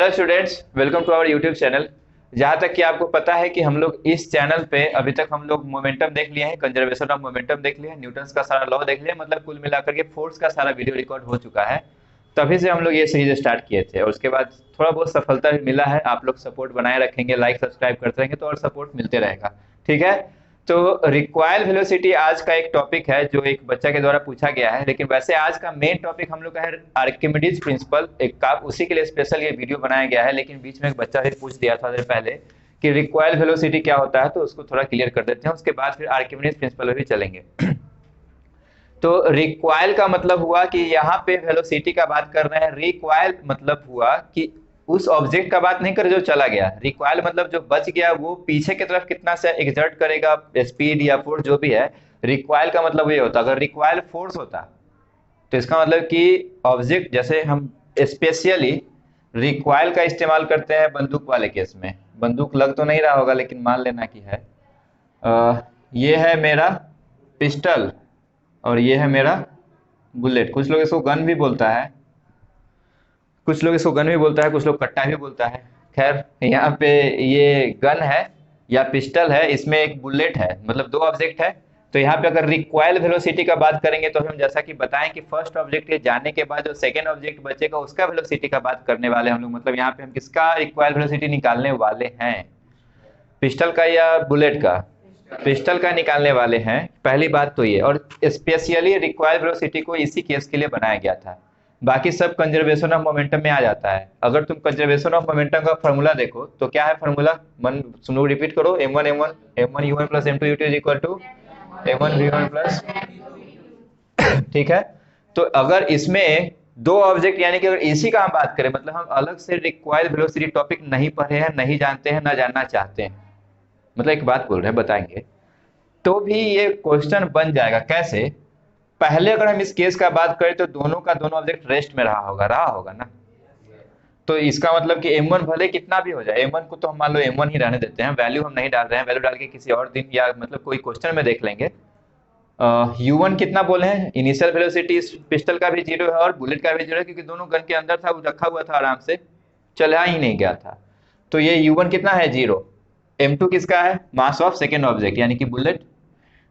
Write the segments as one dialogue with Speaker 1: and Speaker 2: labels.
Speaker 1: Hello students, welcome to our YouTube channel. जहाँ तक कि आपको पता है कि हम लोग इस चैनल पे अभी तक हम लोग मोमेंटम देख लिए हैं, कंजर्वेशन ऑफ मोमेंटम देख लिया है, न्यूटन्स का सारा लॉ देख लिया, मतलब कुल मिलाकर के फोर्स का सारा वीडियो रिकॉर्ड हो चुका है। तभी से हम लोग ये सीरीज स्टार्ट किए थे और उसके बाद थोड़ा बहुत सफलता भी मिला है। आप लोग सपोर्ट बनाए रखेंगे, लाइक सब्सक्राइब करते रहेंगे तो और सपोर्ट मिलते रहेगा। ठीक है। तो रिक्वायर्ड वेलोसिटी आज का एक टॉपिक है जो एक बच्चा के द्वारा पूछा गया है, लेकिन वैसे आज का मेन टॉपिक हम लोग का है आर्किमिडीज प्रिंसिपल। एक का उसी के लिए स्पेशल ये वीडियो बनाया गया है, लेकिन बीच में एक बच्चा भी पूछ दिया था देर पहले कि रिक्वायर्ड वेलोसिटी क्या होता है, तो उसको थोड़ा क्लियर कर देते हैं, उसके बाद फिर आर्किमिडीज प्रिंसिपल में भी चलेंगे। तो रिक्वायल का मतलब हुआ कि यहाँ पे वेलोसिटी का बात कर रहे हैं। रिक्वायल मतलब हुआ कि उस ऑब्जेक्ट का बात नहीं करे जो चला गया। रिक्वायल मतलब जो बच गया वो पीछे की तरफ कितना से एक्सर्ट करेगा, स्पीड या फोर्स जो भी है। रिक्वायल का मतलब ये होता, अगर रिक्वायल फोर्स होता तो इसका मतलब कि ऑब्जेक्ट, जैसे हम स्पेशली रिक्वायल का इस्तेमाल करते हैं बंदूक वाले केस में। बंदूक लग तो नहीं रहा होगा लेकिन मान लेना कि है। ये है मेरा पिस्टल और ये है मेरा बुलेट। कुछ लोग इसको गन भी बोलता है, कुछ लोग इसको गन भी बोलता है, कुछ लोग कट्टा भी बोलता है। खैर, यहाँ पे ये गन है या पिस्टल है, इसमें एक बुलेट है, मतलब दो ऑब्जेक्ट है। तो यहाँ पे अगर रिक्वायल वेलोसिटी का बात करेंगे तो हम जैसा कि बताएं कि फर्स्ट ऑब्जेक्ट के जाने के बाद जो सेकंड ऑब्जेक्ट बचेगा उसका वेलोसिटी का बात करने वाले हम लोग। मतलब यहाँ पे हम किसका रिक्वायल वेलोसिटी निकालने वाले हैं? पिस्टल का या बुलेट का? पिस्टल का निकालने वाले हैं। पहली बात तो ये, और स्पेशली रिक्वायर्ड वेलोसिटी को इसी केस के लिए बनाया गया था। बाकी सब कंजर्वेशन ऑफ मोमेंटम में आ जाता है। अगर तुम कंजर्वेशन ऑफ मोमेंटम का फॉर्मूला देखो तो क्या है फॉर्मूला? मन सुनो, रिपीट करो। m1 u1 plus m2 u2 is equal to m1 v1 plus. ठीक है। तो अगर इसमें दो ऑब्जेक्ट, यानी कि अगर इसी का हम बात करें, मतलब हम अलग से रिक्वायर्ड वेलोसिटी टॉपिक नहीं पढ़े हैं, नहीं जानते हैं, ना जानना चाहते हैं, मतलब एक बात बोल रहे हैं बताएंगे, तो भी ये क्वेश्चन बन जाएगा। कैसे? पहले अगर हम इस केस का बात करें तो दोनों का दोनों ऑब्जेक्ट रेस्ट में रहा होगा ना। तो इसका मतलब कि m1 भले कितना भी हो जाए, m1 को तो हम मान लो m1 ही रहने देते हैं, वैल्यू हम नहीं डाल रहे हैं, वैल्यू डाल के किसी और दिन या मतलब कोई क्वेश्चन में देख लेंगे। u1 कितना बोले हैं? इनिशियल वेलोसिटी इस पिस्टल का भी जीरो है और बुलेट का भी जीरो है, क्योंकि दोनों गन के अंदर था, वो रखा हुआ था, आराम से चला ही नहीं गया था। तो ये u1 कितना है? जीरो। m2 किसका है? मास ऑफ सेकेंड ऑब्जेक्ट यानी कि बुलेट।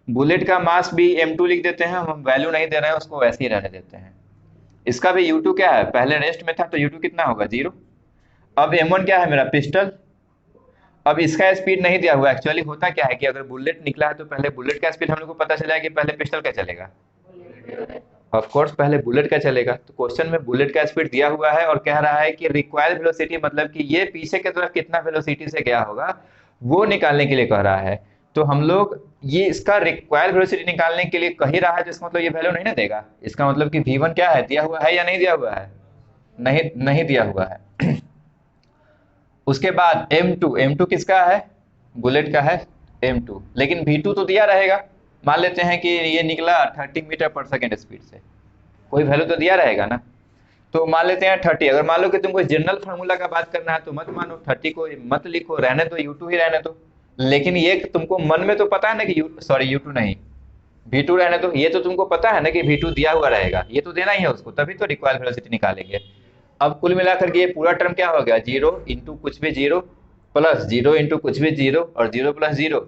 Speaker 1: बुलेट का मास भी m2 लिख देते हैं, हम वैल्यू नहीं दे रहे हैं, उसको वैसे ही रहने देते हैं। इसका भी u2 क्या है? पहले रेस्ट में था तो u2 कितना होगा? जीरो। अब m1 क्या है? मेरा पिस्टल। अब इसका स्पीड नहीं दिया हुआ। एक्चुअली होता क्या है कि अगर बुलेट निकला है तो पहले बुलेट का स्पीड हम लोग को पता चला है कि पहले पिस्टल का चलेगा। ऑफ कोर्स पहले बुलेट का चलेगा। तो क्वेश्चन में बुलेट का स्पीड दिया हुआ है और कह रहा है कि रिक्वायर्ड वेलोसिटी, मतलब कि ये पीछे की तरफ कितना वेलोसिटी से गया होगा वो निकालने के लिए कह रहा है। तो हम लोग ये इसका रिक्वायर्ड वेलोसिटी निकालने के लिए कह ही रहा है, जिसका मतलब ये वैल्यू नहीं ना देगा। इसका मतलब कि v1 क्या है? दिया हुआ है या नहीं दिया हुआ है? नहीं, नहीं दिया हुआ है। उसके बाद m2 किसका है? बुलेट का है m2, लेकिन v2 तो दिया रहेगा। मान लेते हैं कि ये निकला 30 मीटर पर सेकेंड स्पीड से, कोई वैल्यू तो दिया रहेगा ना। तो मान लेते हैं 30। अगर मान लो कि तुमको जनरल फार्मूला का बात करना है तो मत मानो, 30 को मत लिखो, रहने दो, u2 ही रहने दो। लेकिन ये तुमको मन में तो पता है ना कि सॉरी u2 नहीं, v2 रहने दो। ये तो तुमको पता है ना कि v2 दिया हुआ रहेगा, ये तो देना ही है उसको, तभी तो रिक्वायर्ड वेलोसिटी निकालेंगे। अब कुल मिलाकर के ये पूरा टर्म क्या हो गया? जीरो इंटू कुछ भी जीरो प्लस जीरो इंटू कुछ भी जीरो और जीरो प्लस जीरो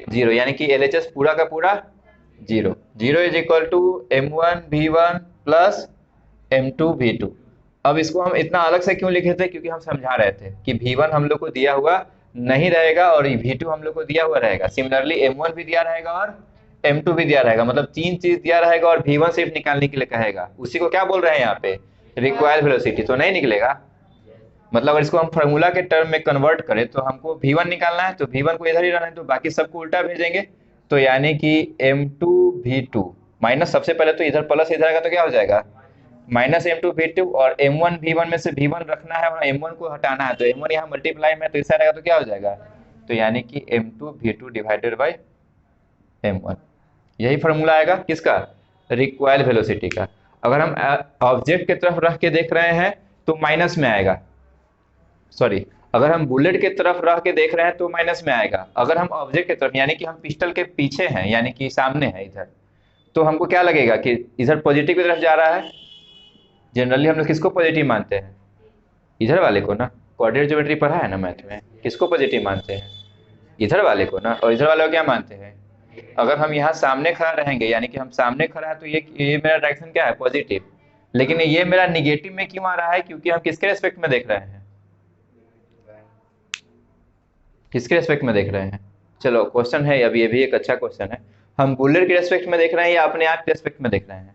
Speaker 1: जीरो, यानी कि एलएचएस पूरा का पूरा zero. Zero is equal to m1 v1 plus m2 v2। अब इसको हम इतना अलग से क्यों लिखे थे? क्योंकि हम समझा रहे थे कि v1 हम लोग को दिया हुआ नहीं रहेगा और v2 हम लोग को दिया हुआ रहेगा। सिमिलरली m1 भी दिया रहेगा और m2 भी दिया रहेगा, मतलब तीन चीज दिया रहेगा और v1 सिर्फ निकालने के लिए कहेगा। उसी को क्या बोल रहे हैं यहाँ पे? Required velocity. तो नहीं निकलेगा। मतलब अगर इसको हम फार्मूला के टर्म में कन्वर्ट करें तो हमको v1 निकालना है, तो v1 को इधर ही रहना है, तो बाकी सबको उल्टा भेजेंगे। तो यानी कि m2 v2 माइनस, सबसे पहले तो इधर प्लस इधर आएगा तो क्या हो जाएगा? माइनस m2 v2, और m1 v1 में से v1 रखना है और m1 को हटाना है, तो m1 यहाँ मल्टीप्लाई में तो इस आएगा तो क्या हो जाएगा? तो यानी कि m2 v2 divided by m1। यही फॉर्मूला आएगा किसका? रिक्वायर्ड वेलोसिटी का। अगर हम ऑब्जेक्ट की तरफ रख के देख रहे हैं तो माइनस में आएगा। सॉरी, अगर हम बुलेट की तरफ रख के देख रहे हैं तो माइनस में आएगा। अगर हम ऑब्जेक्ट की तरफ, यानी कि हम पिस्टल के पीछे हैं, यानी कि सामने है इधर, तो हमको क्या लगेगा कि इधर पॉजिटिव की तरफ जा रहा है। जनरली हम लोग किसको पॉजिटिव मानते हैं? इधर वाले को ना, कोऑर्डिनेट ज्योमेट्री पढ़ा है ना मैथ में, किसको पॉजिटिव मानते हैं? इधर वाले को ना। और इधर वाले को क्या मानते हैं? अगर हम यहाँ सामने खड़ा रहेंगे, यानी कि हम सामने खड़ा है, तो ये मेरा डायरेक्शन क्या है? पॉजिटिव। लेकिन ये मेरा निगेटिव में क्यों आ रहा है? क्योंकि हम किसके रेस्पेक्ट में देख रहे हैं? किसके रेस्पेक्ट में देख रहे हैं? चलो क्वेश्चन है, अभी ये भी एक अच्छा क्वेश्चन है। हम बुलेट के रेस्पेक्ट में देख रहे हैं या अपने आप के रेस्पेक्ट में देख रहे हैं?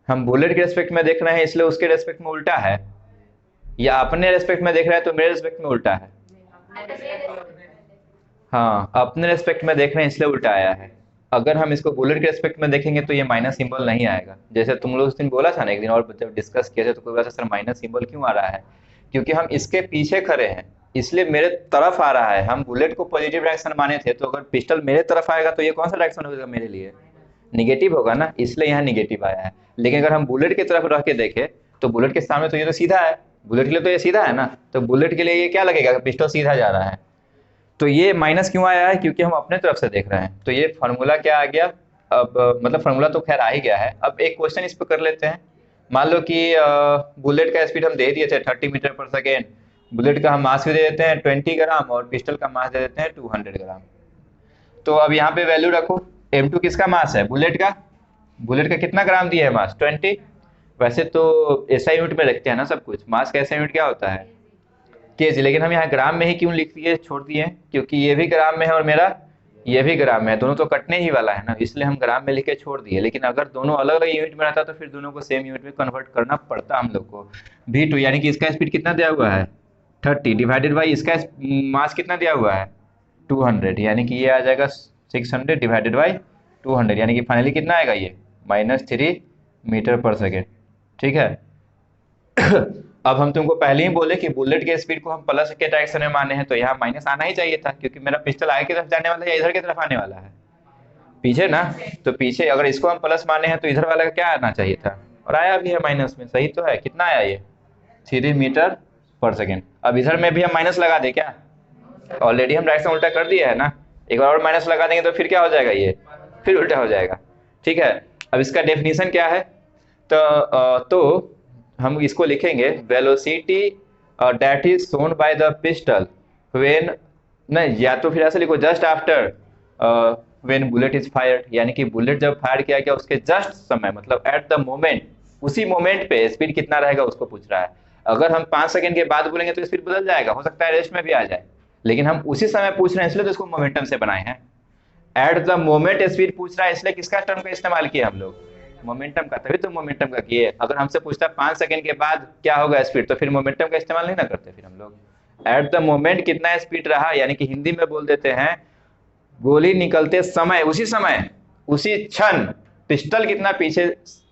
Speaker 1: हम बुलेट के रेस्पेक्ट में देख रहे हैं, इसलिए उसके रेस्पेक्ट में उल्टा है, या अपने रेस्पेक्ट में देख रहे हैं तो मेरे रेस्पेक्ट में उल्टा है? हाँ, अपने रेस्पेक्ट में देख रहे हैं इसलिए उल्टा आया है। अगर हम इसको बुलेट के रेस्पेक्ट में देखेंगे तो ये माइनस सिंबल नहीं आएगा। जैसे तुम लोग उस दिन बोला था ना एक दिन, और जब डिस्कस किया था तो कोई बोला था सर माइनस सिंबल क्यों आ रहा है? क्योंकि हम इसके पीछे खड़े हैं, इसलिए मेरे तरफ आ रहा है। हम बुलेट को पॉजिटिव डायरेक्शन माने थे, तो अगर पिस्टल मेरे तरफ आएगा तो ये कौन सा डायरेक्शन होगा मेरे लिए? निगेटिव होगा ना, इसलिए यहाँ निगेटिव आया है। लेकिन अगर हम बुलेट की तरफ रह के देखें तो बुलेट के सामने तो ये तो सीधा है, बुलेट के लिए तो ये सीधा है ना, तो बुलेट के लिए ये क्या लगेगा? पिस्टल सीधा जा रहा है। तो ये माइनस क्यों आया है? क्योंकि हम अपने तरफ से देख रहे हैं। तो ये फार्मूला क्या आ गया? अब मतलब फार्मूला तो खैर आ ही गया है। अब एक क्वेश्चन इस पर कर लेते हैं। मान लो कि बुलेट का स्पीड हम दे दिए थे 30 मीटर पर सेकेंड, बुलेट का हम मास भी दे देते हैं 20 ग्राम और पिस्टल का मास दे देते हैं 200 ग्राम। तो अब यहाँ पे वैल्यू रखो, m2 किसका मास है? बुलेट का। बुलेट का कितना ग्राम दिया है मास? 20। वैसे तो एसआई यूनिट में रखते हैं ना सब कुछ, मास का एसआई यूनिट क्या होता है? केजी। लेकिन हम यहाँ ग्राम में ही क्यों लिख दिए, छोड़ दिए? क्योंकि ये भी ग्राम में है और मेरा ये भी ग्राम में है, दोनों तो कटने ही वाला है ना, इसलिए हम ग्राम में लिख के छोड़ दिए। लेकिन अगर दोनों अलग अलग यूनिट में रहता तो फिर दोनों को सेम यूनिट में कन्वर्ट करना पड़ता हम लोग को। v2 यानी कि इसका स्पीड कितना दिया हुआ है? 30 डिवाइडेड बाई इसका मास कितना दिया हुआ है? 200, यानी कि ये आ जाएगा 600 डिवाइडेड बाई 200, यानी कि फाइनली कितना आएगा ये? -3 मीटर पर सेकेंड। ठीक है। अब हम तुमको पहले ही बोले कि बुलेट के स्पीड को हम प्लस के डायरेक्शन में माने हैं, तो यहाँ माइनस आना ही चाहिए था, क्योंकि मेरा पिस्टल आगे की तरफ जाने वाला है या इधर की तरफ आने वाला है? पीछे ना। तो पीछे अगर इसको हम प्लस माने हैं तो इधर वाला का क्या आना चाहिए था? और आया भी है माइनस में, सही तो है। कितना आया ये? 3 मीटर पर सेकेंड। अब इधर में भी हम माइनस लगा दे क्या? ऑलरेडी हम डायरेक्शन उल्टा कर दिया है ना, एक बार और माइनस लगा देंगे तो फिर क्या हो जाएगा? ये फिर उल्टा हो जाएगा। ठीक है। अब इसका डेफिनेशन क्या है? तो हम इसको लिखेंगे velocity that is shown by the pistol when, नहीं, या तो फिर ऐसे लिखो just after when bullet is fired, यानी कि बुलेट जब फायर किया गया उसके जस्ट समय, मतलब एट द मोमेंट, उसी मोमेंट पे स्पीड कितना रहेगा उसको पूछ रहा है। अगर हम 5 सेकंड के बाद बोलेंगे तो स्पीड बदल जाएगा, हो सकता है रेस्ट में भी आ जाए, लेकिन हम उसी समय पूछ रहे हैं इसलिए तो इसको मोमेंटम से बनाए हैं। एट द मोमेंट स्पीड पूछ रहा है, इसलिए किसका टर्म का इस्तेमाल किया हम लोग? मोमेंटम का। तभी तो मोमेंटम का किए। अगर हमसे पूछता 5 सेकंड के बाद क्या होगा स्पीड, तो फिर मोमेंटम का इस्तेमाल नहीं ना करते फिर हम लोग। एट द मोमेंट कितना स्पीड रहा, यानी कि हिंदी में बोल देते हैं गोली निकलते समय, उसी समय, उसी क्षण पिस्टल कितना पीछे,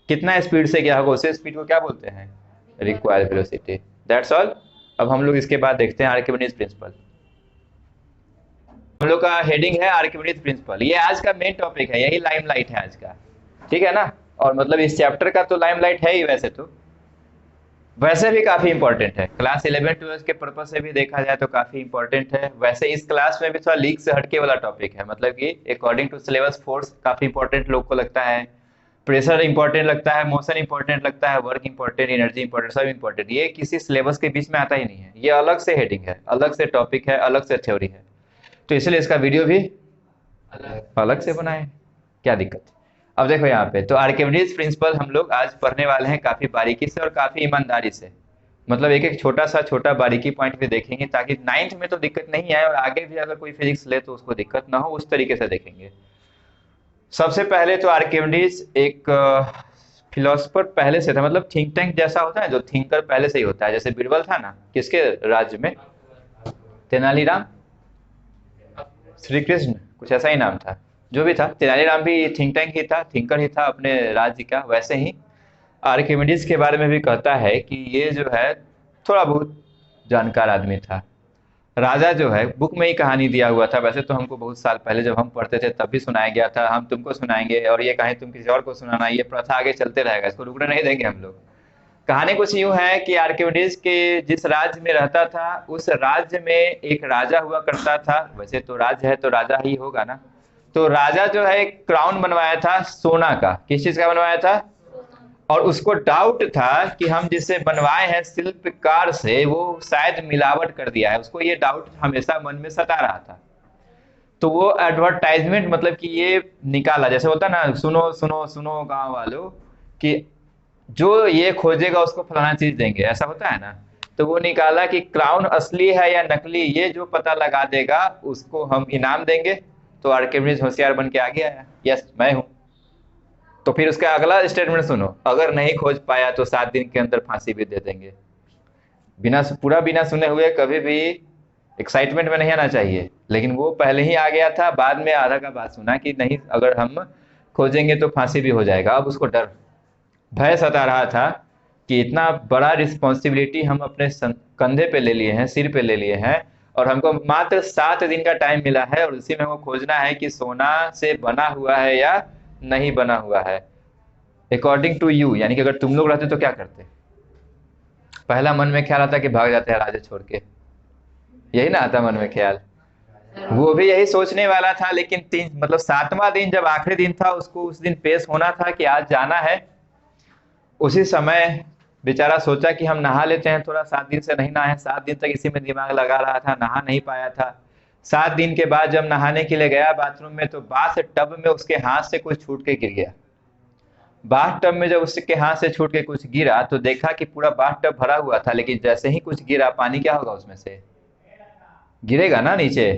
Speaker 1: कितना स्पीड से क्या होगा, उसी स्पीड को क्या बोलते हैं? Required velocity. That's all. अब हम लोग इसके बाद देखते हैं आर्किमिडीज प्रिंसिपल। हम लोग का हेडिंग है आर्किमिडीज प्रिंसिपल। ये आज का मेन टॉपिक है, यही लाइमलाइट है आज का। ठीक है ना। और मतलब इस चैप्टर का तो लाइमलाइट है ही, वैसे भी काफी इंपॉर्टेंट है। क्लास 11-12 के पर्पज से भी देखा जाए तो काफी इंपॉर्टेंट है। वैसे इस क्लास में भी थोड़ा लीक से हटके वाला टॉपिक है, मतलब कि अकॉर्डिंग टू सिलेबस फोर्स काफी इंपॉर्टेंट लोग को लगता है, प्रेशर इंपॉर्टेंट लगता है, मोशन इंपॉर्टेंट लगता है, वर्क इंपॉर्टेंट, एनर्जी इंपॉर्टेंट, सब इंपॉर्टेंट। ये किसी सिलेबस के बीच में आता ही नहीं है, ये अलग से हेडिंग है, अलग से टॉपिक है, अलग से थ्योरी है। तो इसलिए इसका वीडियो भी अलग से बनाए, क्या दिक्कत? अब देखो यहाँ पे तो आर्किमिडीज प्रिंसिपल हम लोग आज पढ़ने वाले हैं काफी बारीकी से और काफी ईमानदारी से। मतलब एक एक छोटा बारीकी पॉइंट भी देखेंगे, ताकि 9th में तो दिक्कत नहीं आए और आगे भी अगर कोई फिजिक्स ले तो उसको दिक्कत ना हो, उस तरीके से देखेंगे। सबसे पहले तो आर्किमिडीज एक फिलोसफर पहले से था, मतलब थिंक टैंक जैसा होता है, जो थिंकर पहले से ही होता है। जैसे बीरबल था ना, किसके राज्य में? तेनालीराम, श्री कृष्ण, कुछ ऐसा ही नाम था। जो भी था, तेनालीराम भी थिंक टैंक ही था, थिंकर ही था अपने राज्य का। वैसे ही आर्किमिडीज के बारे में भी कहता है कि ये जो है थोड़ा बहुत जानकार आदमी था। राजा जो है, बुक में ही कहानी दिया हुआ था, वैसे तो हमको बहुत साल पहले जब हम पढ़ते थे तब भी सुनाया गया था, हम तुमको सुनाएंगे, और ये कहानी तुम किसी और को सुनाना, ये प्रथा आगे चलते रहेगा, इसको रुकने नहीं देंगे हम लोग। कहानी कुछ यूं है कि आर्किमिडीज के जिस राज्य में रहता था, उस राज्य में एक राजा हुआ करता था। वैसे तो राज्य है तो राजा ही होगा ना। तो राजा जो है एक क्राउन बनवाया था सोना का। किस चीज का बनवाया था? और उसको डाउट था कि हम जिसे बनवाए हैं शिल्पकार से वो शायद मिलावट कर दिया है, उसको ये डाउट हमेशा मन में सता रहा था। तो वो एडवर्टाइजमेंट मतलब कि ये निकाला, जैसे होता ना, सुनो सुनो सुनो गांव वालों, कि जो ये खोजेगा उसको फलाना चीज देंगे, ऐसा होता है ना। तो वो निकाला कि क्राउन असली है या नकली, ये जो पता लगा देगा उसको हम इनाम देंगे। तो आर्किमिडीज होशियार बन के आगे आया, यस मैं हूं। तो फिर उसका अगला स्टेटमेंट सुनो, अगर नहीं खोज पाया तो 7 दिन के अंदर फांसी भी दे देंगे। पूरा बिना सुने हुए कभी भी एक्साइटमेंट में नहीं आना चाहिए, लेकिन वो पहले ही आ गया था, बाद में आधा का बात सुना कि नहीं अगर हम खोजेंगे तो फांसी भी हो जाएगा। अब उसको डर भय सता रहा था कि इतना बड़ा रिस्पॉन्सिबिलिटी हम अपने कंधे पे ले लिए हैं, सिर पे ले लिए हैं, और हमको मात्र 7 दिन का टाइम मिला है, और उसी में हमको खोजना है कि सोना से बना हुआ है या नहीं बना हुआ है। अकॉर्डिंग टू यू, यानी कि अगर तुम लोग रहते तो क्या करते? पहला मन में ख्याल आता कि भाग जाते हैं राज्य छोड़ के, यही ना आता मन में ख्याल। वो भी यही सोचने वाला था, लेकिन 7वां दिन जब आखिरी दिन था, उसको उस दिन पेश होना था कि आज जाना है। उसी समय बेचारा सोचा कि हम नहा लेते हैं थोड़ा, 7 दिन से नहीं नहाए। 7 दिन तक इसी में दिमाग लगा रहा था, नहा नहीं पाया था। 7 दिन के बाद जब नहाने के लिए गया बाथरूम में, तो बाथ टब में उसके हाथ से कुछ छूट के गिर गया। बाथ टब में जब उसके हाथ से छूट के कुछ गिरा तो देखा कि पूरा बाथ टब भरा हुआ था, लेकिन जैसे ही कुछ गिरा, पानी क्या होगा उसमें से? गिरेगा ना नीचे,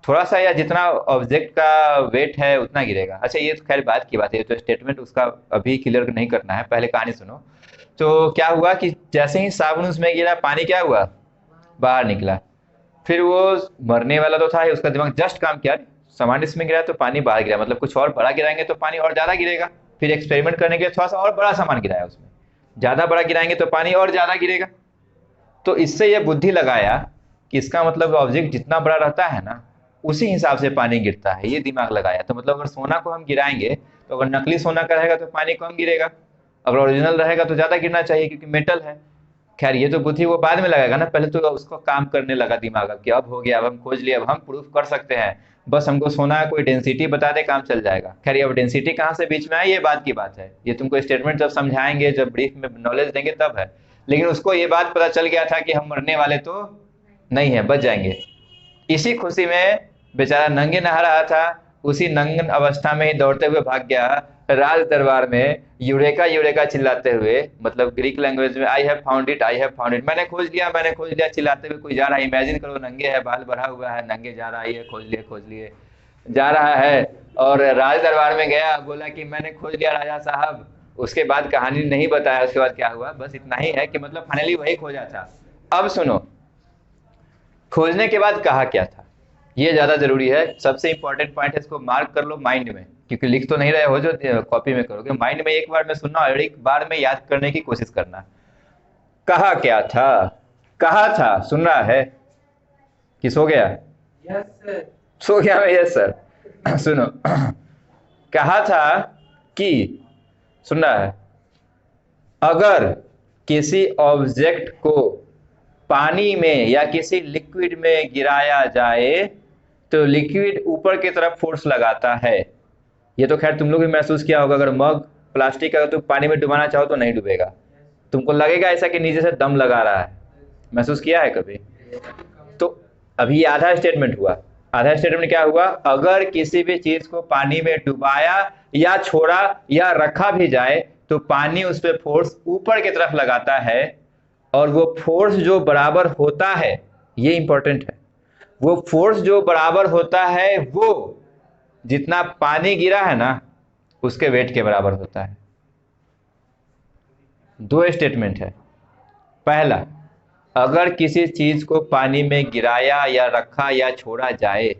Speaker 1: थोड़ा सा, या जितना ऑब्जेक्ट का वेट है उतना गिरेगा। अच्छा ये तो खैर बात की बात है, तो स्टेटमेंट उसका अभी क्लियर नहीं करना है, पहले कहानी सुनो। तो क्या हुआ कि जैसे ही साबुन उसमें गिरा, पानी क्या हुआ? बाहर निकला। फिर वो मरने वाला तो था ही, उसका दिमाग जस्ट काम किया, सामान इसमें गिरा तो पानी बाहर गिरा, मतलब कुछ और बड़ा गिराएंगे तो पानी और ज्यादा गिरेगा। फिर एक्सपेरिमेंट करने के लिए थोड़ा सा और बड़ा सामान गिराया उसमें, ज्यादा बड़ा गिराएंगे तो पानी और ज्यादा गिरेगा। तो इससे यह बुद्धि लगाया कि इसका मतलब ऑब्जेक्ट जितना बड़ा रहता है ना, उसी हिसाब से पानी गिरता है, ये दिमाग लगाया। तो मतलब अगर सोना को हम गिराएंगे तो अगर नकली सोना का रहेगा तो पानी कम गिरेगा, अगर ओरिजिनल रहेगा तो ज्यादा गिरना चाहिए क्योंकि मेटल है। खैर ये तो बुद्धि वो बाद में लगाएगा ना, पहले तो उसको काम करने लगा दिमाग, अब कि अब हो गया, अब हम खोज लिया, अब हम प्रूफ कर सकते हैं, बस हमको सोना कोई डेंसिटी बता दे, काम चल जाएगा। खैर अब डेंसिटी कहाँ से बीच में आई, ये बात की बात है, ये तुमको स्टेटमेंट जब समझाएंगे, जब ब्रीफ में नॉलेज देंगे तब है। लेकिन उसको ये बात पता चल गया था कि हम मरने वाले तो नहीं है, बच जाएंगे। इसी खुशी में बेचारा नंगे नहा रहा था, उसी नंगन अवस्था में ही दौड़ते हुए भाग गया राज दरबार में, यूरेका यूरेका चिल्लाते हुए, मतलब ग्रीक लैंग्वेज में I have found it, I have found it, मैंने खोज लिया, मैंने खोज लिया, चिल्लाते हुए कोई जा रहा है। इमेजिन करो नंगे है, बाल बढ़ा हुआ है, नंगे जा रहा है, ये खोज लिए जा रहा है, और राज दरबार में गया, बोला कि मैंने खोज लिया राजा साहब। उसके बाद कहानी नहीं बताया उसके बाद क्या हुआ, बस इतना ही है कि मतलब फाइनली वही खोजा था। अब सुनो, खोजने के बाद कहा क्या था, ये ज्यादा जरूरी है, सबसे इंपॉर्टेंट पॉइंट है, इसको मार्क कर लो माइंड में, क्योंकि लिख तो नहीं रहे हो जो कॉपी में करोगे, माइंड में एक बार में सुनना और एक बार में याद करने की कोशिश करना। कहा क्या था? कहा था, सुन रहा है कि सो गया?
Speaker 2: Yes sir.
Speaker 1: सो गया मैं, यस सर। सुनो, कहा था कि, सुन रहा है, अगर किसी ऑब्जेक्ट को पानी में या किसी लिक्विड में गिराया जाए तो लिक्विड ऊपर की तरफ फोर्स लगाता है। ये तो खैर तुम लोग भी महसूस किया होगा, अगर मग प्लास्टिक का तुम पानी में डुबाना चाहो तो नहीं डूबेगा, तुमको लगेगा ऐसा कि नीचे से दम लगा रहा है, महसूस किया है कभी? तो अभी आधा स्टेटमेंट हुआ, आधा स्टेटमेंट क्या हुआ? अगर किसी भी चीज को पानी में डुबाया या छोड़ा या रखा भी जाए तो पानी उस पर फोर्स ऊपर की तरफ लगाता है, और वो फोर्स जो बराबर होता है, ये इंपॉर्टेंट है, वो फोर्स जो बराबर होता है वो जितना पानी गिरा है ना उसके वेट के बराबर होता है। दो स्टेटमेंट है। पहला, अगर किसी चीज को पानी में गिराया या रखा या छोड़ा जाए,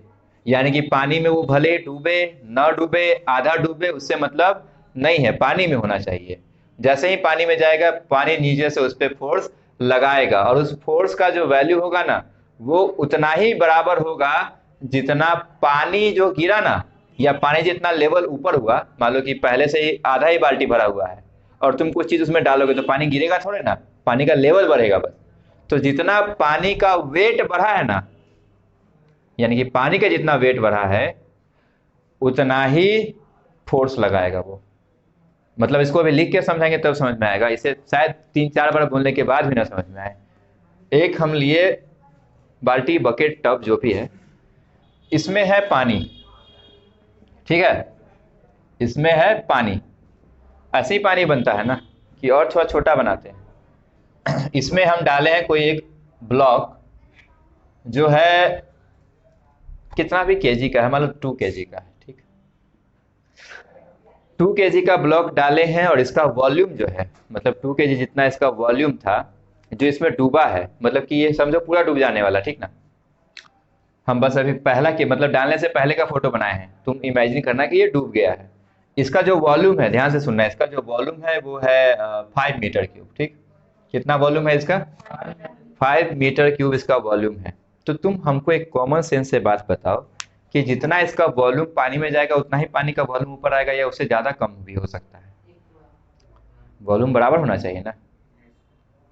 Speaker 1: यानी कि पानी में वो भले डूबे न डूबे, आधा डूबे, उससे मतलब नहीं है, पानी में होना चाहिए। जैसे ही पानी में जाएगा पानी नीचे से उस पर फोर्स लगाएगा, और उस फोर्स का जो वैल्यू होगा ना वो उतना ही बराबर होगा जितना पानी जो गिरा ना, या पानी जितना लेवल ऊपर हुआ। मान लो कि पहले से ही आधा ही बाल्टी भरा हुआ है और तुम कुछ चीज उसमें डालोगे तो पानी गिरेगा थोड़े ना, पानी का लेवल बढ़ेगा बस। तो जितना पानी का वेट बढ़ा है ना, यानी कि पानी का जितना वेट बढ़ा है उतना ही फोर्स लगाएगा वो। मतलब इसको अभी लिख के समझाएंगे तब समझ में आएगा, इसे शायद 3-4 बार बोलने के बाद भी ना समझ में आए। एक हम लिए बाल्टी, बकेट, टब जो भी है, इसमें है पानी, ठीक है, इसमें है पानी। ऐसे ही पानी बनता है ना कि और थोड़ा छोटा बनाते हैं। इसमें हम डाले हैं कोई एक ब्लॉक जो है कितना भी केजी का है, मतलब 2 केजी का है, ठीक, 2 केजी का ब्लॉक डाले हैं और इसका वॉल्यूम जो है, मतलब 2 केजी जितना इसका वॉल्यूम था जो इसमें डूबा है, मतलब कि ये समझो पूरा डूब जाने वाला, ठीक ना। हम बस अभी पहला के मतलब डालने से पहले का फोटो बनाए हैं, तुम इमेजिन करना कि ये डूब गया है। इसका जो वॉल्यूम है, ध्यान से सुनना, इसका जो वॉल्यूम है वो है 5 मीटर क्यूब, ठीक। कितना वॉल्यूम है इसका? 5 मीटर क्यूब इसका वॉल्यूम है। तो तुम हमको एक कॉमन सेंस से बात बताओ कि जितना इसका वॉल्यूम पानी में जाएगा उतना ही पानी का वॉल्यूम ऊपर आएगा या उससे ज़्यादा कम भी हो सकता है? वॉल्यूम बराबर होना चाहिए ना,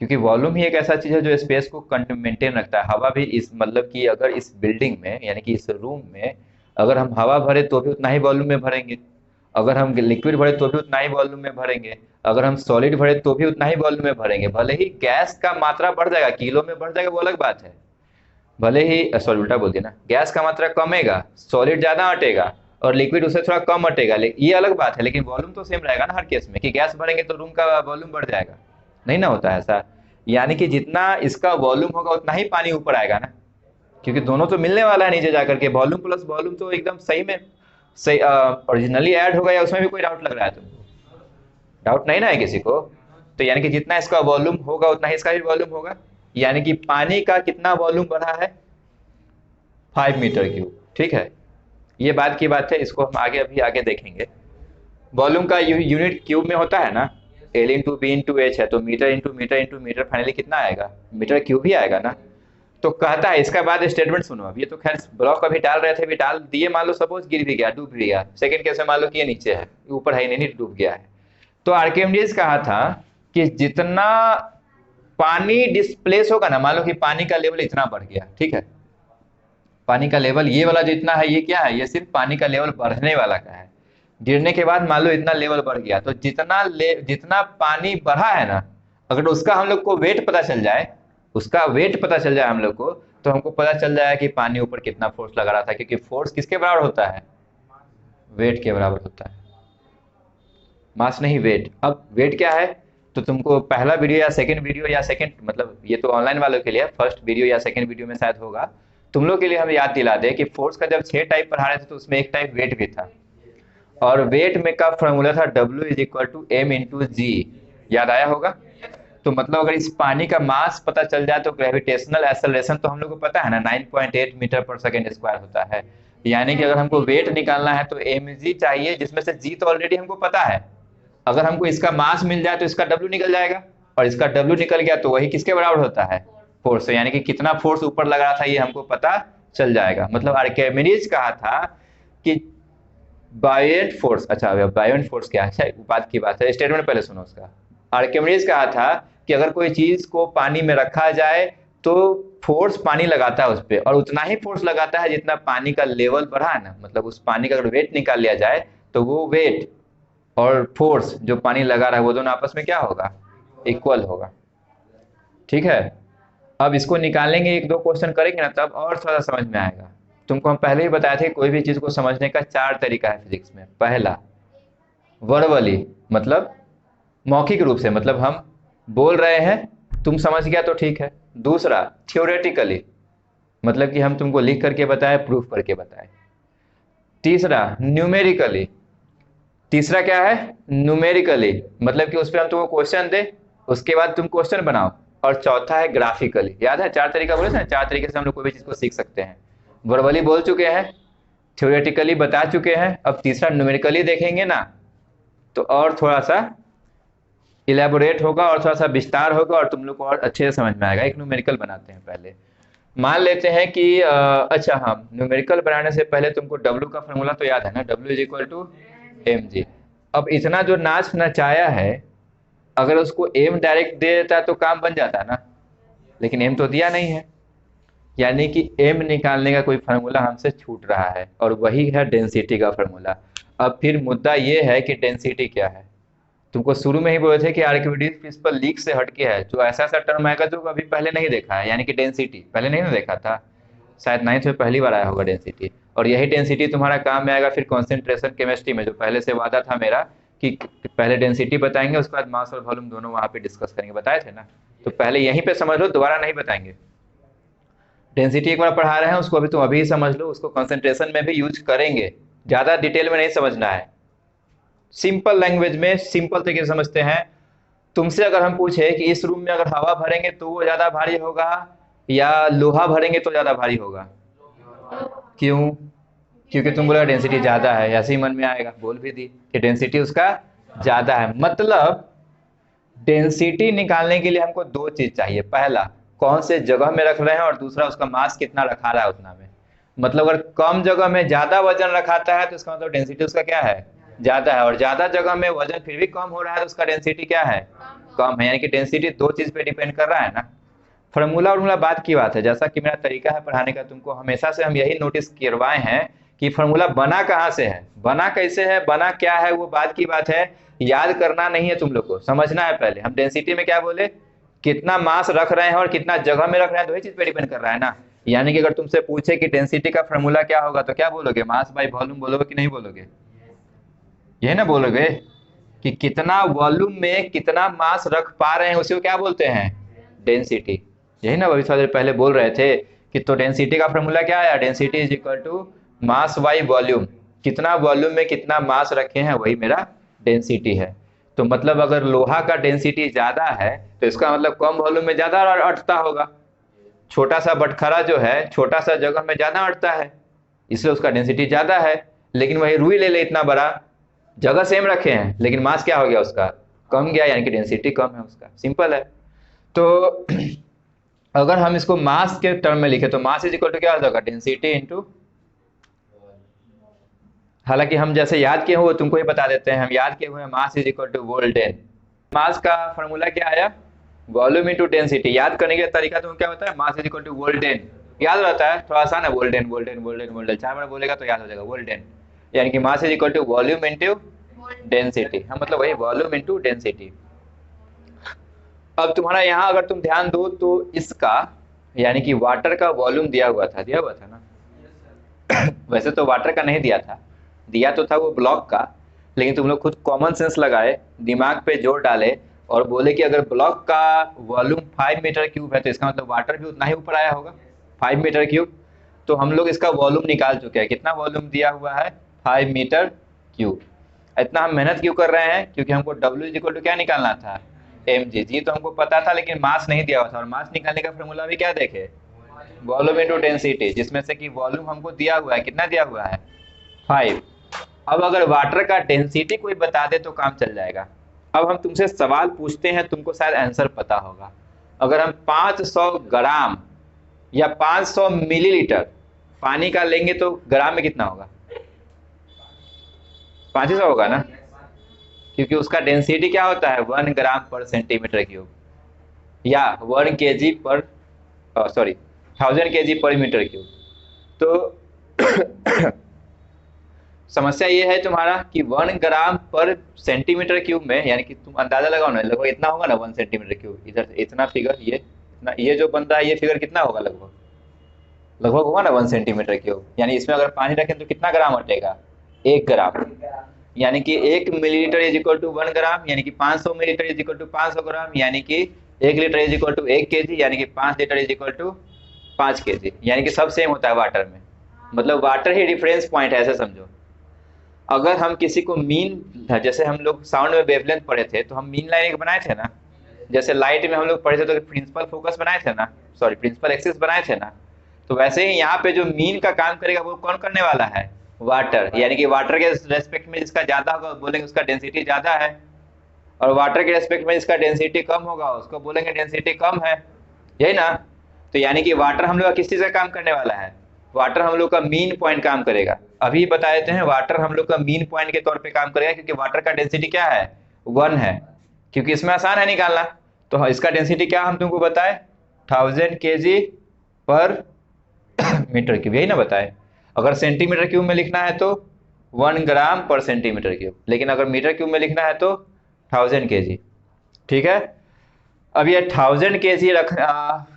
Speaker 1: क्योंकि वॉल्यूम ही एक ऐसा चीज़ है जो स्पेस को मेंटेन रखता है। हवा भी इस मतलब कि अगर इस बिल्डिंग में यानी कि इस रूम में अगर हम हवा भरे तो भी उतना ही वॉल्यूम में भरेंगे, अगर हम लिक्विड भरे तो भी उतना ही वॉल्यूम में भरेंगे, अगर हम सॉलिड भरे तो भी उतना ही वॉल्यूम में भरेंगे। भले ही गैस का मात्रा बढ़ जाएगा, किलो में बढ़ जाएगा वो अलग बात है, भले ही सॉरी उल्टा बोल दिया ना, गैस का मात्रा कमेगा, सॉलिड ज़्यादा अटेगा और लिक्विड उससे थोड़ा कम अटेगा, ये अलग बात है, लेकिन वॉल्यूम तो सेम रहेगा ना हर केस में। कि गैस भरेंगे तो रूम का वॉल्यूम बढ़ जाएगा, नहीं ना होता है ऐसा। यानी कि जितना इसका वॉल्यूम होगा उतना ही पानी ऊपर आएगा ना, क्योंकि दोनों तो मिलने वाला है नीचे जाकर के। वॉल्यूम प्लस वॉल्यूम तो एकदम सही में सही ओरिजिनली ऐड होगा, या उसमें भी कोई डाउट लग रहा है तुमको? डाउट नहीं ना है किसी को? तो यानी कि जितना इसका वॉल्यूम होगा उतना ही इसका भी वॉल्यूम होगा, यानी कि पानी का कितना वॉल्यूम बढ़ा है? 5 मीटर क्यूब, ठीक है। ये बात की बात है, इसको हम आगे अभी आगे देखेंगे। वॉल्यूम का यूनिट क्यूब में होता है ना, L into B into H है, तो metre into metre into metre finally कितना आएगा? मीटर क्यूब ही आएगा ना। तो कहता है, इसका बाद स्टेटमेंट सुनो। अब ये तो खैर ब्लॉक अभी डाल रहे थे, अभी डाल दिए, मान लो सपोज गिर भी गया, डूब भी गया, सेकंड केस में मान लो कि ये नीचे है, ऊपर है नहीं, डूब गया है। तो आर्किमिडीज कहा था कि जितना पानी डिस्प्लेस होगा ना, मान लो कि पानी का लेवल इतना बढ़ गया, ठीक है, पानी का लेवल ये वाला जो इतना है ये क्या है? ये सिर्फ पानी का लेवल बढ़ने वाला का है। गिरने के बाद मान लो इतना लेवल बढ़ गया, तो जितना पानी बढ़ा है ना, अगर उसका हम लोग को वेट पता चल जाए, उसका वेट पता चल जाए हम लोग को, तो हमको पता चल जाएगा कि पानी ऊपर कितना फोर्स लगा रहा था, क्योंकि फोर्स किसके बराबर होता है? वेट के बराबर होता है, मास नहीं वेट। अब वेट क्या है? तो तुमको पहला वीडियो या सेकंड वीडियो या सेकंड मतलब ये तो ऑनलाइन वालों के लिए, फर्स्ट वीडियो या सेकंड वीडियो में शायद होगा, तुम लोग के लिए हम याद दिला दें कि फोर्स का जब 6 टाइप पढ़ा रहे थे तो उसमें एक टाइप वेट भी था, और वेट में का फॉर्मूला था W is equal to M into G, याद आया होगा। तो मतलब अगर इस पानी का मास पता चल जाए तो ग्रेविटेशनल एक्सेलरेशन तो हम लोग को पता है ना, 9.8 मीटर पर सेकेंड स्क्वायर होता है। यानी कि अगर हमको वेट निकालना है तो mg चाहिए, जिसमें से g तो ऑलरेडी हमको पता है। अगर हमको इसका मास मिल जाए तो इसका W निकल जाएगा, और इसका W निकल गया तो वही किसके बराबर होता है? फोर्स। यानी कि कितना फोर्स ऊपर लग रहा था ये हमको पता चल जाएगा। मतलब आर्किमिडीज कहा था कि बायोएंट फोर्स, अच्छा बायोएंट फोर्स क्या है, बात की बात है, स्टेटमेंट पहले सुनो उसका। आर्किमिडीज कहा था कि अगर कोई चीज को पानी में रखा जाए तो फोर्स पानी लगाता है उस पर, और उतना ही फोर्स लगाता है जितना पानी का लेवल बढ़ा है ना। मतलब उस पानी का अगर वेट निकाल लिया जाए तो वो वेट और फोर्स जो पानी लगा रहा है वो दोनों आपस में क्या होगा? इक्वल होगा, ठीक है। अब इसको निकालेंगे, 1-2 क्वेश्चन करेंगे ना, तब और थोड़ा समझ में आएगा। तुमको हम पहले ही बताए थे कोई भी चीज को समझने का 4 तरीका है फिजिक्स में। पहला वर्बली, मतलब मौखिक रूप से, मतलब हम बोल रहे हैं तुम समझ गया तो ठीक है। दूसरा थ्योरेटिकली, मतलब कि हम तुमको लिख करके बताए, प्रूफ करके बताए। तीसरा न्यूमेरिकली, तीसरा क्या है? न्यूमेरिकली, मतलब कि उस पर हम तुमको क्वेश्चन दे, उसके बाद तुम क्वेश्चन बनाओ। और चौथा है ग्राफिकली। याद है 4 तरीका बोले ना, 4 तरीके से हम लोग कोई भी चीज को सीख सकते हैं। वर्बली बोल चुके हैं, थ्योरेटिकली बता चुके हैं, अब तीसरा न्यूमेरिकली देखेंगे ना तो और थोड़ा सा इलेबोरेट होगा और थोड़ा सा विस्तार होगा और तुम लोग को और अच्छे से समझ में आएगा। एक न्यूमेरिकल बनाते हैं पहले। मान लेते हैं कि अच्छा हाँ, न्यूमेरिकल बनाने से पहले तुमको W का फॉर्मूला तो याद है ना, W is equal to mg। अब इतना जो नाच नचाया है, अगर उसको m डायरेक्ट दे देता तो काम बन जाता ना, लेकिन m तो दिया नहीं है, यानी कि m निकालने का कोई फार्मूला हमसे छूट रहा है, और वही है डेंसिटी का फार्मूला। अब फिर मुद्दा ये है कि डेंसिटी क्या है। तुमको शुरू में ही बोले थे कि आर्किमिडीज प्रिंसिपल लीक से हटके है, जो ऐसा ऐसा टर्म आएगा जो अभी पहले नहीं देखा है, यानी कि डेंसिटी पहले नहीं ना देखा था, शायद 9th में पहली बार आया होगा डेंसिटी। और यही डेंसिटी तुम्हारा काम में आएगा फिर कॉन्सेंट्रेशन केमिस्ट्री में, जो पहले से वादा था मेरा कि पहले डेंसिटी बताएंगे उसके बाद मास और वॉल्यूम दोनों वहां पे डिस्कस करेंगे, बताए थे ना। तो पहले यहीं पे समझ लो, दोबारा नहीं बताएंगे। डेंसिटी एक बार पढ़ा रहे हैं उसको अभी तुम अभी ही समझ लो, उसको कंसंट्रेशन में भी यूज करेंगे, ज्यादा डिटेल में नहीं समझना है, सिंपल लैंग्वेज में सिंपल तरीके से समझते हैं। तुमसे अगर हम पूछे कि इस रूम में अगर हवा भरेंगे तो वो ज्यादा भारी होगा या लोहा भरेंगे तो ज्यादा भारी होगा, क्यों? क्योंकि तुम बोला डेंसिटी ज्यादा है, ऐसे ही मन में आएगा, बोल भी दी कि डेंसिटी उसका ज्यादा है। मतलब डेंसिटी निकालने के लिए हमको दो चीज चाहिए, पहला कौन से जगह में रख रहे हैं और दूसरा उसका मास कितना रखा रहा है उतना में। मतलब अगर कम जगह में ज्यादा वजन रखाता है तो इसका मतलब डेंसिटी उसका क्या है, ज्यादा है, और ज्यादा जगह में वजन फिर भी कम हो रहा है तो उसका डेंसिटी क्या है, कम है। यानी कि डेंसिटी दो चीज पे डिपेंड कर रहा है ना। फॉर्मूला और बात की बात है, जैसा कि मेरा तरीका है पढ़ाने का, तुमको हमेशा से हम यही नोटिस करवाए हैं कि फॉर्मूला बना कहाँ से है, बना कैसे है, बना क्या है, वो बात की बात है, याद करना नहीं है तुम लोग को, समझना है पहले। हम डेंसिटी में क्या बोले, कितना मास रख रहे हैं और कितना जगह में रख रहे हैं, दो ही चीज पे डिपेंड कर रहा है ना। यानी कि अगर तुमसे पूछे कि डेंसिटी का फॉर्मूला क्या होगा तो क्या बोलोगे, मास बाय वॉल्यूम बोलोगे कि नहीं बोलोगे, यही ना बोलोगे कि कितना वॉल्यूम में कितना मास रख पा रहे हैं उसी को क्या बोलते हैं, डेंसिटी। यही ना अभी थोड़ी देर पहले बोल रहे थे कि तो डेंसिटी का फॉर्मूला क्या है, density is equal to mass by volume, कितना वॉल्यूम में कितना मास रखे हैं वही मेरा डेंसिटी है। तो मतलब अगर लोहा का डेंसिटी ज्यादा है तो इसका मतलब कम वॉल्यूम में ज्यादा अटता होगा, छोटा सा बटखरा जो है छोटा सा जगह में ज्यादा अटता है, इसलिए उसका डेंसिटी ज्यादा है। लेकिन वही रुई ले ले इतना बड़ा, जगह सेम रखे हैं लेकिन मास क्या हो गया उसका, कम गया, यानी कि डेंसिटी कम है उसका, सिंपल है। तो अगर हम इसको मास के टर्म में लिखे तो मास इज इक्वल टू क्या हो जाएगा, डेंसिटी इंटू, हालांकि हम जैसे याद किए हुए तुमको ही बता देते हैं, हम याद किए हुए हैं मास इज इक्वल टू वोल्टेन। मास का फॉर्मूला क्या आया, वॉल्यूम इंटू डेंसिटी। याद करने का तरीका तुमको क्या होता है, मास इज इक्वल टू वोल्टेन, याद रहता है, थोड़ा आसान है, वोल्टेन वोल्टेन वोल्टेन वोल्टेन 4 बार बोलेगा तो याद हो जाएगा वोल्टेन। यानी कि mass is equal to volume into density, हम मतलब वही वॉल्यूम इंटू डेंसिटी। अब तुम्हारा यहाँ अगर तुम ध्यान दो तो इसका यानी कि वाटर का वॉल्यूम दिया हुआ था ना वैसे तो वाटर का नहीं दिया था, दिया तो था वो ब्लॉक का, लेकिन तुम लोग खुद कॉमन सेंस लगाए, दिमाग पे जोर डाले और बोले कि अगर ब्लॉक का वॉल्यूम 5 मीटर क्यूब है तो इसका मतलब वाटर भी उतना ही ऊपर आया होगा, 5 मीटर क्यूब। तो हम लोग इसका वॉल्यूम निकाल चुके हैं, कितना वॉल्यूम दिया हुआ है, 5 मीटर क्यूब। इतना हम मेहनत क्यों कर रहे हैं, क्योंकि हमको W इज इक्वल टू क्या निकालना था, mg। जी तो हमको पता था लेकिन मास नहीं दिया हुआ था, और मास निकालने का फॉर्मूला भी क्या देखे, वॉल्यूम इंटू डेंसिटी, जिसमें से कि वॉल्यूम हमको दिया हुआ है, कितना दिया हुआ है, 5। अब अगर वाटर का डेंसिटी कोई बता दे तो काम चल जाएगा। अब हम तुमसे सवाल पूछते हैं, तुमको शायद आंसर पता होगा। अगर हम 500 ग्राम या 500 मिलीलीटर पानी का लेंगे तो ग्राम में कितना होगा, 500 होगा ना, क्योंकि उसका डेंसिटी क्या होता है 1 ग्राम पर सेंटीमीटर क्यूब, या 1 kg पर 1000 kg पर मीटर क्यूब। तो समस्या ये है तुम्हारा कि 1 ग्राम पर सेंटीमीटर क्यूब में, यानी कि तुम अंदाजा लगाओ ना, लगभग इतना होगा ना 1 सेंटीमीटर क्यूब, इधर से इतना फिगर, ये जो बन रहा है ये फिगर कितना होगा, लगभग होगा ना 1 सेंटीमीटर क्यूब। यानी इसमें अगर पानी रखें तो कितना ग्राम हटेगा, 1 ग्राम। यानी कि 1 millilitre is equal to 1 gram, यानी कि 500 millilitre is equal to 500 gram, यानी कि 1 litre is equal to 1 kg, यानी कि 5 litre is equal to 5 kg। यानी कि सब सेम होता है वाटर में, मतलब वाटर ही डिफरेंस पॉइंट है, ऐसे समझो। अगर हम किसी को मीन, जैसे हम लोग साउंड में वेवलेंथ पढ़े थे तो हम मीन लाइन एक बनाए थे ना, जैसे लाइट में हम लोग पढ़े थे तो प्रिंसिपल फोकस बनाए थे ना, प्रिंसिपल एक्सिस बनाए थे ना, तो वैसे ही यहाँ पे जो मीन का काम करेगा वो कौन करने वाला है, वाटर। यानी कि वाटर के रेस्पेक्ट में जिसका ज्यादा होगा बोलेंगे उसका डेंसिटी ज्यादा है, और वाटर के रेस्पेक्ट में जिसका डेंसिटी कम होगा उसको बोलेंगे डेंसिटी कम है, यही ना। तो यानी कि वाटर हम लोग का किस चीज का काम करने वाला है, वाटर हम लोग का मीन पॉइंट काम करेगा। अभी बता देते हैं, वाटर हम लोग का मीन पॉइंट के तौर पे काम करेगा, क्योंकि वाटर का डेंसिटी क्या है, 1 है, क्योंकि इसमें आसान है निकालना। तो इसका डेंसिटी क्या हम तुमको बताए, 1000 kg पर मीटर क्यूब, यही ना बताए। अगर सेंटीमीटर क्यूब में लिखना है तो 1 ग्राम पर सेंटीमीटर क्यूब, लेकिन अगर मीटर क्यूब में लिखना है तो 1000 kg, ठीक है। अब ये 1000 kg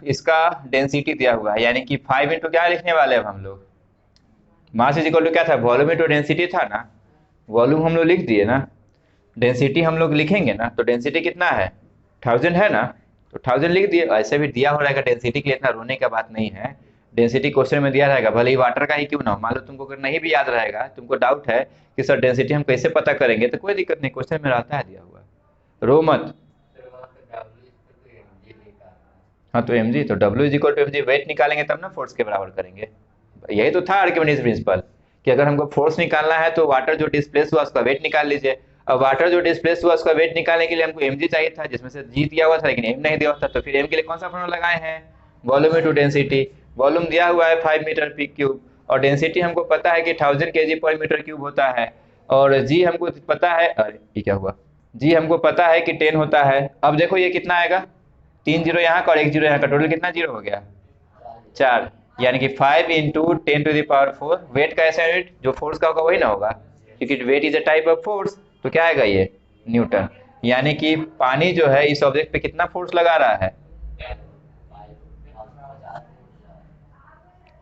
Speaker 1: इसका डेंसिटी दिया हुआ है, यानी कि 5 इंटू क्या लिखने वाले हैं हम लोग, मास इज इक्वल टू क्या था, वॉल्यूम इंटू डेंसिटी था ना, वॉल्यूम हम लोग लिख दिए ना, डेंसिटी हम लोग लिखेंगे ना, तो डेंसिटी कितना है 1000 है ना, तो 1000 लिख दिए। ऐसे भी दिया हो रहेगा डेंसिटी के लिए, इतना रोने का बात नहीं है, डेंसिटी क्वेश्चन में दिया रहेगा, भले ही वाटर का ही क्यों ना हो। मान लो तुमको अगर नहीं भी याद रहेगा, तुमको डाउट है कि सर डेंसिटी हम कैसे पता करेंगे, तो कोई दिक्कत नहीं, क्वेश्चन में रहता है दिया हुआ, रो मत। हाँ तो mg, तो W is equal to mg, weight निकालेंगे तब ना फोर्स के बराबर करेंगे। यही तो था आर्किमिडीज प्रिंसिपल, कि अगर हमको फोर्स निकालना है तो वाटर जो डिस्प्लेस हुआ उसका वेट निकाल लीजिए। अब वाटर जो डिस्प्लेस हुआ उसका वेट निकालने के लिए हमको mg चाहिए था, जिसमें से g दिया हुआ था लेकिन m नहीं दिया हुआ था, तो फिर m के लिए कौन सा फॉर्मूला लगाए हैं, वॉल्यूम इनटू डेंसिटी। वॉल्यूम दिया हुआ है 5 मीटर क्यूब, और डेंसिटी हमको पता है कि 1000 kg पर मीटर क्यूब होता है, और g हमको पता है, अरे ये क्या हुआ, g हमको पता है कि 10 होता है। अब देखो ये कितना आएगा, 3 जीरो यहाँ का और 1 जीरो यहाँ का, टोटल कितना जीरो हो गया, 4, यानी कि 5 इंटू 10⁴। वेट का ऐसा यूनिट जो फोर्स का होगा वही ना होगा, क्योंकि weight is a type of force, तो क्या आएगा ये न्यूटन। यानी कि पानी जो है इस ऑब्जेक्ट पे कितना फोर्स लगा रहा है,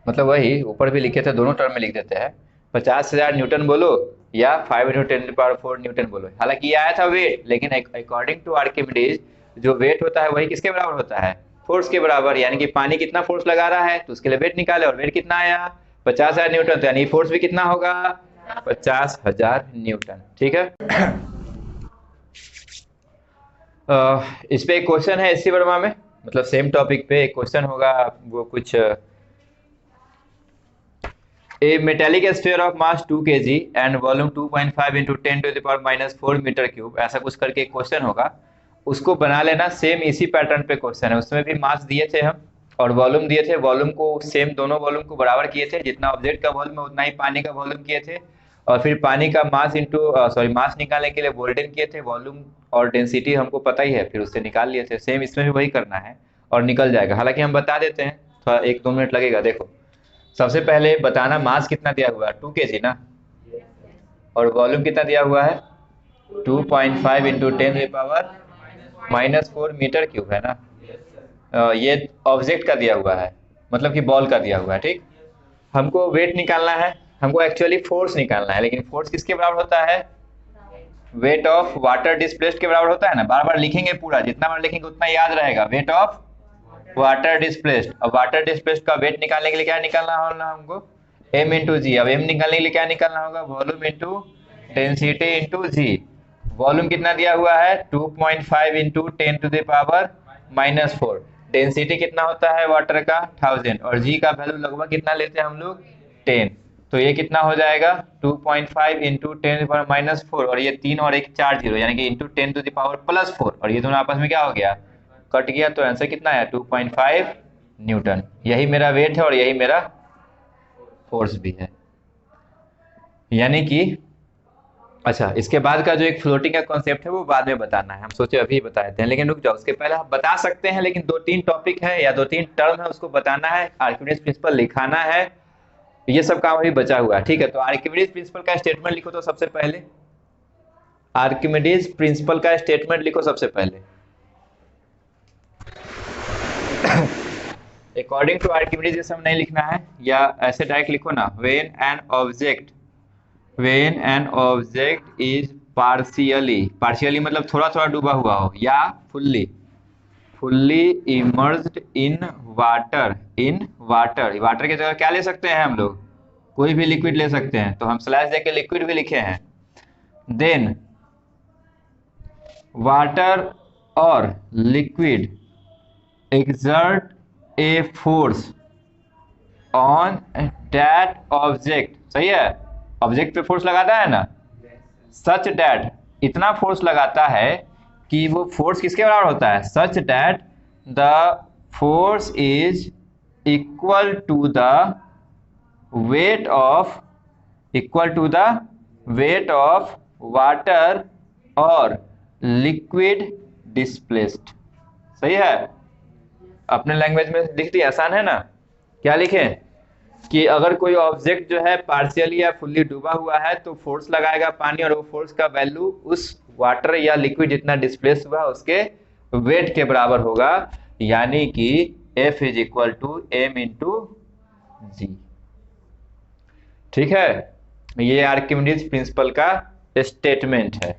Speaker 1: मतलब वही ऊपर भी लिखे थे, दोनों टर्म में लिख देते हैं, 50,000 न्यूटन बोलो या 5 इंटू 10⁴ न्यूटन बोलो। हालांकि ये आया था वेट, लेकिन अकॉर्डिंग टू आर्किमिडीज जो वेट होता है वही किसके बराबर होता है, फोर्स के बराबर। यानी कि पानी कितना फोर्स लगा रहा है तो उसके लिए वेट निकाले, और वेट कितना आया 50,000 न्यूटन, तो यानी फोर्स भी कितना होगा 50,000 न्यूटन, ठीक है। इस पे एक क्वेश्चन है एससी वर्मा में, मतलब सेम टॉपिक पे एक क्वेश्चन होगा, वो कुछ A metallic sphere of mass 2 kg and volume 2.5 into 10⁻⁻⁴ metre cube, ऐसा कुछ करके एक क्वेश्चन होगा, उसको बना लेना। सेम इसी पैटर्न पे क्वेश्चन है, उसमें भी मास दिए थे हम और वॉल्यूम दिए थे, वॉल्यूम को सेम दोनों वॉल्यूम को बराबर किए थे, जितना ऑब्जेक्ट का वॉल्यूम है उतना ही पानी का वॉल्यूम किए थे, और फिर पानी का मास इंटू मास निकालने के लिए वोल्टेज किए थे, वॉल्यूम और डेंसिटी हमको पता ही है, फिर उससे निकाल लिए थे। सेम इसमें भी वही करना है और निकल जाएगा। हालांकि हम बता देते हैं, थोड़ा 1-2 मिनट लगेगा। देखो सबसे पहले बताना मास कितना दिया हुआ है 2 kg ना, और वॉल्यूम कितना दिया हुआ है 2.5 इंटू 10⁻⁻⁴ मीटर क्यूब है ना। ये ऑब्जेक्ट का दिया हुआ है, मतलब कि बॉल का दिया हुआ है, ठीक। हमको वेट निकालना है, हमको एक्चुअली फोर्स निकालना है, लेकिन फोर्स किसके बराबर होता है, वेट ऑफ वाटर डिस्प्लेस्ड के बराबर होता है ना। बार बार लिखेंगे पूरा, जितना बार लिखेंगे उतना याद रहेगा, वेट ऑफ वाटर डिस्प्लेस्ड। अब वाटर डिस्प्लेस्ड का वेट निकालने के लिए क्या निकालना होगा हमको, m इंटू जी। अब m निकालने के लिए क्या निकालना होगा, वॉल्यूम इंटू डेंसिटी इंटू जी। वॉल्यूम कितना दिया हुआ है 2.5 इंटू 10⁻⁻⁴। डेंसिटी कितना होता है वाटर का 1000, और जी का वैल्यू लगभग कितना लेते हैं हम लोग 10, तो ये कितना हो जाएगा 2.5 इंटू 10⁻⁴, और ये 3 और 1 4 जीरो, यानी कि इंटू 10⁻⁴, और ये दोनों आपस में क्या हो गया, कट गया, तो आंसर कितना है 2.5 न्यूटन। यही मेरा वेट है और यही मेरा फोर्स भी है। यानी कि अच्छा, इसके बाद का जो एक फ्लोटिंग का कॉन्सेप्ट है वो बाद में बताना है, हम सोचे अभी बता देते हैं, लेकिन रुक जाओ, उसके पहले आप बता सकते हैं, लेकिन 2-3 टॉपिक है या 2-3 टर्म है उसको बताना है, आर्किमिडीज प्रिंसिपल लिखाना है, ये सब काम अभी बचा हुआ है, ठीक है। तो आर्किमिडीज प्रिंसिपल का स्टेटमेंट लिखो, तो सबसे पहले आर्किमिडीज प्रिंसिपल का स्टेटमेंट लिखो सबसे पहले। अकॉर्डिंग टू आर्किमिडीज ये सब नहीं लिखना है, या ऐसे डायरेक्ट लिखो ना, when an object is partially मतलब थोड़ा थोड़ा डूबा हुआ हो, या fully emerged in water water की जगह क्या ले सकते हैं हम लोग, कोई भी लिक्विड ले सकते हैं, तो हम स्लैश देके लिक्विड भी लिखे हैं। देन वाटर और liquid exert a force on that object, सही है, ऑब्जेक्ट पे फोर्स लगाता है ना, सच डैट, इतना फोर्स लगाता है कि वो फोर्स किसके बराबर होता है, such that the force is equal to the weight of water और लिक्विड डिस्प्लेस्ड, सही है। अपने लैंग्वेज में लिख दिया, आसान है ना। क्या लिखें कि अगर कोई ऑब्जेक्ट जो है पार्शियली या फुल्ली डूबा हुआ है तो फोर्स लगाएगा पानी, और वो फोर्स का वैल्यू उस वाटर या लिक्विड जितना डिस्प्लेस हुआ उसके वेट के बराबर होगा, यानी कि F is equal to M into G. ठीक है, ये आर्किमिडीज प्रिंसिपल का स्टेटमेंट है।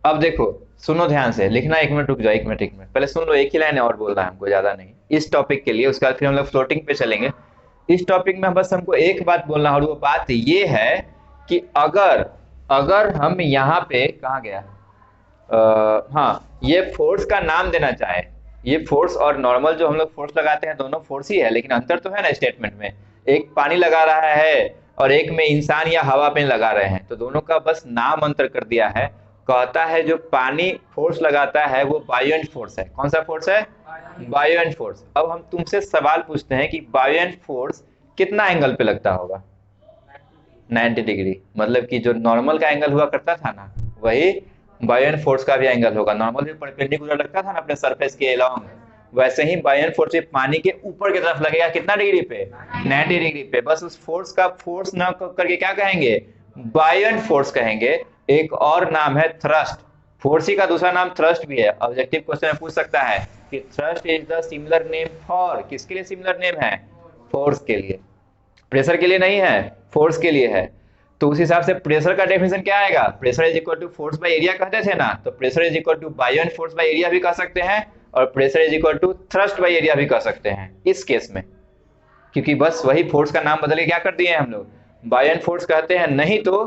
Speaker 1: अब देखो सुनो ध्यान से, लिखना, 1 मिनट रुक जाओ, 1 मिनट पहले सुन लो, एक ही लाइन है और बोलना है हमको, ज्यादा नहीं इस टॉपिक के लिए, उसके बाद फिर हम लोग फ्लोटिंग पे चलेंगे। इस टॉपिक में बस हमको एक बात बोलना है, और वो बात ये है कि अगर हम यहाँ पे कहाँ गया, हाँ, ये फोर्स का नाम देना चाहे, ये फोर्स और नॉर्मल जो हम लोग फोर्स लगाते हैं दोनों फोर्स ही है, लेकिन अंतर तो है ना स्टेटमेंट में, एक पानी लगा रहा है और एक में इंसान या हवा पे लगा रहे हैं, तो दोनों का बस नाम अंतर कर दिया है। कहता है जो पानी फोर्स लगाता है वो बायोएंट फोर्स है। कौन सा फोर्स है? बायोएंट फोर्स। अब हम तुमसे सवाल पूछते हैं कि बायोएंट फोर्स कितना एंगल पे लगता होगा? 90 डिग्री। मतलब कि जो नॉर्मल का एंगल हुआ करता था ना, वही बायोएंट फोर्स का भी एंगल होगा। नॉर्मल भी परपेंडिकुलर लगता था ना अपने सरफेस के अलोंग, वैसे ही बायोएंट फोर्स पानी के ऊपर की तरफ लगेगा। कितना डिग्री पे? 90 डिग्री पे। बस उस फोर्स का फोर्स ना करके क्या कहेंगे? बायोएंट फोर्स कहेंगे। एक और नाम है थ्रस्ट। फोर्स ही का दूसरा नाम थ्रस्ट भी है। ऑब्जेक्टिव क्वेश्चन में पूछ सकता है कि thrust is the similar name for, किसके लिए सिमिलर नेम है? फोर्स के लिए। प्रेशर के लिए नहीं है, फोर्स के लिए है। तो उस हिसाब से प्रेशर का डेफिनेशन क्या आएगा? Pressure is equal to force by area कहते थे ना, तो pressure is equal to buoyant force by area भी कह सकते हैं, और pressure is equal to thrust by area भी कह सकते हैं इस केस में, क्योंकि बस वही फोर्स का नाम बदल के क्या कर दिए हैं हम लोग, बायोएंट फोर्स कहते हैं, नहीं तो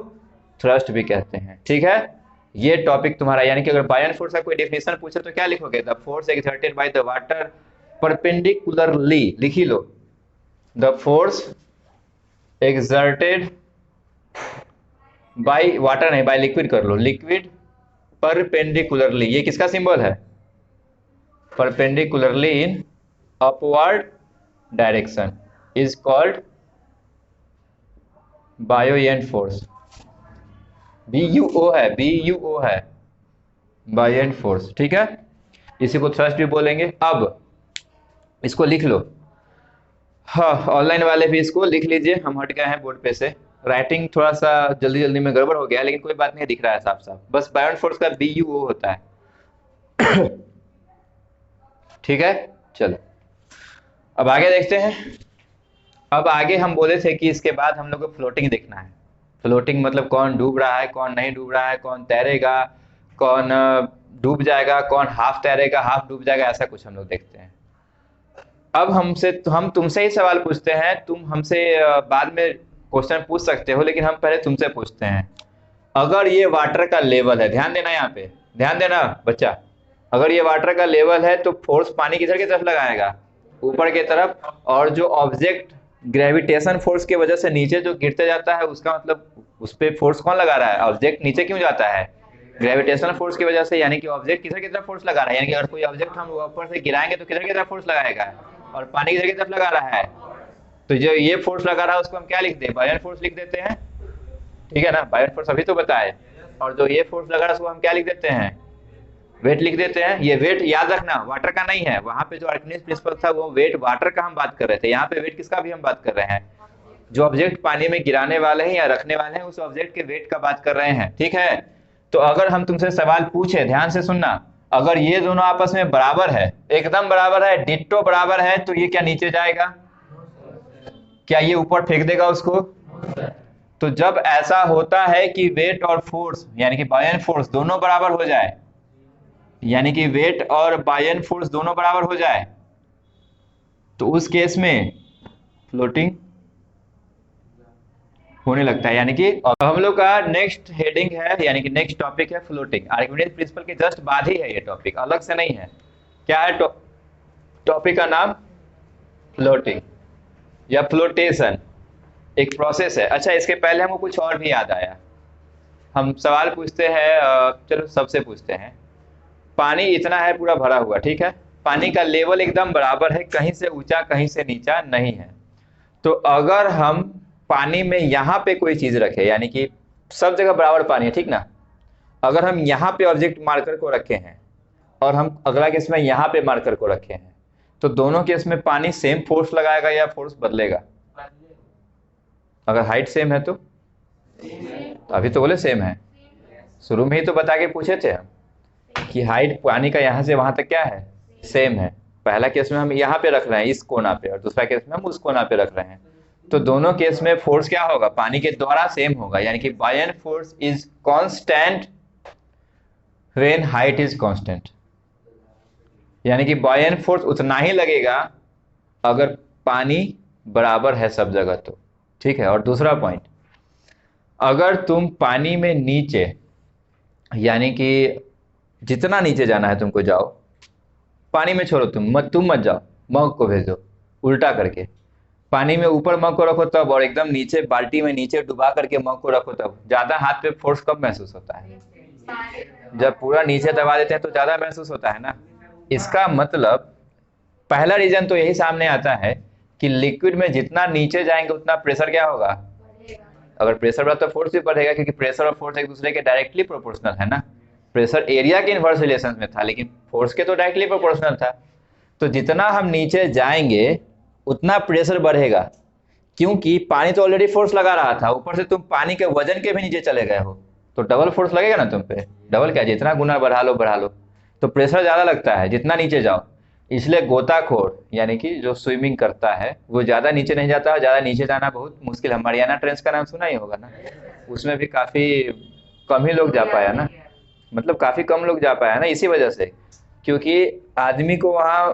Speaker 1: थ्रस्ट भी कहते हैं। ठीक है, ये टॉपिक तुम्हारा, यानी कि अगर बायोएंट फोर्स का कोई डेफिनेशन पूछे तो क्या लिखोगे? The force exerted by the water perpendicularly, लिख ही लो, the force exerted by water, नहीं बाय लिक्विड कर लो, लिक्विड परपेंडिकुलरली, ये किसका सिंबल है? Perpendicularly in upward direction is called buoyant force. BUO है, BUO है, बायोएंट फोर्स। ठीक है, इसी को थ्रस्ट भी बोलेंगे। अब इसको लिख लो, हाँ, ऑनलाइन वाले भी इसको लिख लीजिए, हम हट गए हैं बोर्ड पे से, राइटिंग थोड़ा सा जल्दी जल्दी में गड़बड़ हो गया, लेकिन कोई बात नहीं, दिख रहा है साफ साफ। बस बायोएंट फोर्स का BUO होता है। ठीक है, चलो अब आगे देखते हैं। अब आगे हम बोले थे कि इसके बाद हम लोग को फ्लोटिंग देखना है। फ्लोटिंग मतलब कौन डूब रहा है, कौन नहीं डूब रहा है, कौन तैरेगा, कौन डूब जाएगा, कौन हाफ तैरेगा, हाफ डूब जाएगा, ऐसा कुछ हम लोग देखते हैं। अब हम तुमसे ही सवाल पूछते हैं, तुम हमसे बाद में क्वेश्चन पूछ सकते हो, लेकिन हम पहले तुमसे पूछते हैं। अगर ये वाटर का लेवल है, ध्यान देना, यहाँ पे ध्यान देना बच्चा, अगर ये वाटर का लेवल है तो फोर्स पानी किधर की तरफ लगाएगा? ऊपर की तरफ। और जो ऑब्जेक्ट ग्रेविटेशन फोर्स की वजह से नीचे जो गिरते जाता है, उसका मतलब उस पर फोर्स कौन लगा रहा है? ऑब्जेक्ट नीचे क्यों जाता है? ग्रेविटेशनल फोर्स की वजह से, यानी कि ऑब्जेक्ट किधर की तरफ फोर्स लगा रहा है? यानी कि अगर कोई ऑब्जेक्ट हम ऊपर से गिराएंगे तो किधर की तरफ फोर्स लगाएगा? और पानी किधर की तरफ लगा रहा है? तो जो ये फोर्स लगा रहा है उसको हम क्या लिखते हैं? बायोएंट फोर्स लिख देते हैं। ठीक है ना, बायोएंट फोर्स अभी तो बताए। और जो ये फोर्स लगा रहा है उसको हम क्या लिख देते हैं? वेट लिख देते हैं। ये वेट याद रखना वाटर का नहीं है, वहां पे जो आर्किमिडीज प्रिंसिपल था वो वेट वाटर का हम बात कर रहे थे, यहाँ पे वेट किसका भी हम बात कर रहे हैं? जो ऑब्जेक्ट पानी में गिराने वाले हैं या रखने वाले हैं, उस ऑब्जेक्ट के वेट का बात कर रहे हैं। ठीक है, तो अगर हम तुमसे सवाल पूछे, ध्यान से सुनना, अगर ये दोनों आपस में बराबर है, एकदम बराबर है, डिट्टो बराबर है, तो ये क्या नीचे जाएगा? क्या ये ऊपर फेंक देगा उसको? तो जब ऐसा होता है कि वेट और फोर्स यानी कि बायोएंट फोर्स दोनों बराबर हो जाए, यानी कि वेट और बायोएंट फोर्स दोनों बराबर हो जाए, तो उस केस में फ्लोटिंग होने लगता है। यानी कि हम लोग का नेक्स्ट हेडिंग है, यानी कि नेक्स्ट टॉपिक है फ्लोटिंग। आर्किमिडीज प्रिंसिपल के जस्ट बाद ही है ये टॉपिक, अलग से नहीं है। क्या है टॉपिक का नाम? फ्लोटिंग या फ्लोटेशन, एक प्रोसेस है। अच्छा, इसके पहले हमको कुछ और भी याद आया। हम सवाल पूछते हैं, चलो सबसे पूछते हैं। पानी इतना है पूरा भरा हुआ, ठीक है, पानी का लेवल एकदम बराबर है, कहीं से ऊंचा कहीं से नीचा नहीं है। तो अगर हम पानी में यहाँ पे कोई चीज रखे, यानी कि सब जगह बराबर पानी है, ठीक ना, अगर हम यहाँ पे ऑब्जेक्ट मार्कर को रखे हैं और हम अगला केस में यहाँ पे मार्कर को रखे हैं, तो दोनों केस में पानी सेम फोर्स लगाएगा या फोर्स बदलेगा? अगर हाइट सेम है तो अभी तो बोले सेम है, शुरू में ही तो बता के पूछे थे हम कि हाइट पानी का यहाँ से वहां तक क्या है, सेम है। पहला केस में हम यहाँ पे रख रहे हैं इस कोना पे, और दूसरा केस में हम उस कोना पे रख रहे हैं। तो दोनों केस में फोर्स क्या होगा, पानी के द्वारा सेम होगा, यानी कि Bayern force is constant when height is constant. यानी कि बायन फोर्स उतना ही लगेगा अगर पानी बराबर है सब जगह तो, ठीक है। और दूसरा पॉइंट, अगर तुम पानी में नीचे, यानी कि जितना नीचे जाना है तुमको जाओ, पानी में छोड़ो, तुम मत जाओ, मग को भेजो उल्टा करके, पानी में ऊपर मग को रखो तब, और एकदम नीचे बाल्टी में नीचे डुबा करके मग को रखो तब, ज्यादा हाथ पे फोर्स कब महसूस होता है, जब पूरा नीचे दबा देते हैं तो ज्यादा महसूस होता है ना। इसका मतलब पहला रीजन तो यही सामने आता है कि लिक्विड में जितना नीचे जाएंगे उतना प्रेशर क्या होगा, अगर प्रेशर बढ़ा तो फोर्स भी बढ़ेगा, क्योंकि प्रेशर और फोर्स एक दूसरे के डायरेक्टली प्रोपोर्शनल है ना। प्रेशर एरिया के इनवर्स रिलेशन में था, लेकिन फोर्स के तो डायरेक्टली प्रोपोर्शनल था। तो जितना हम नीचे जाएंगे उतना प्रेशर बढ़ेगा, क्योंकि पानी तो ऑलरेडी फोर्स लगा रहा था, ऊपर से तुम पानी के वजन के भी नीचे चले गए हो, तो डबल फोर्स लगेगा ना तुम पे। डबल क्या, जितना गुना बढ़ा लो तो प्रेशर ज्यादा लगता है जितना नीचे जाओ। इसलिए गोताखोर यानी कि जो स्विमिंग करता है वो ज्यादा नीचे नहीं जाता, ज्यादा नीचे जाना बहुत मुश्किल है। मरियाना ट्रेंच का नाम सुना ही होगा ना, उसमें भी काफी कम ही लोग जा पाया ना, मतलब काफी कम लोग जा पाया ना, इसी वजह से, क्योंकि आदमी को वहां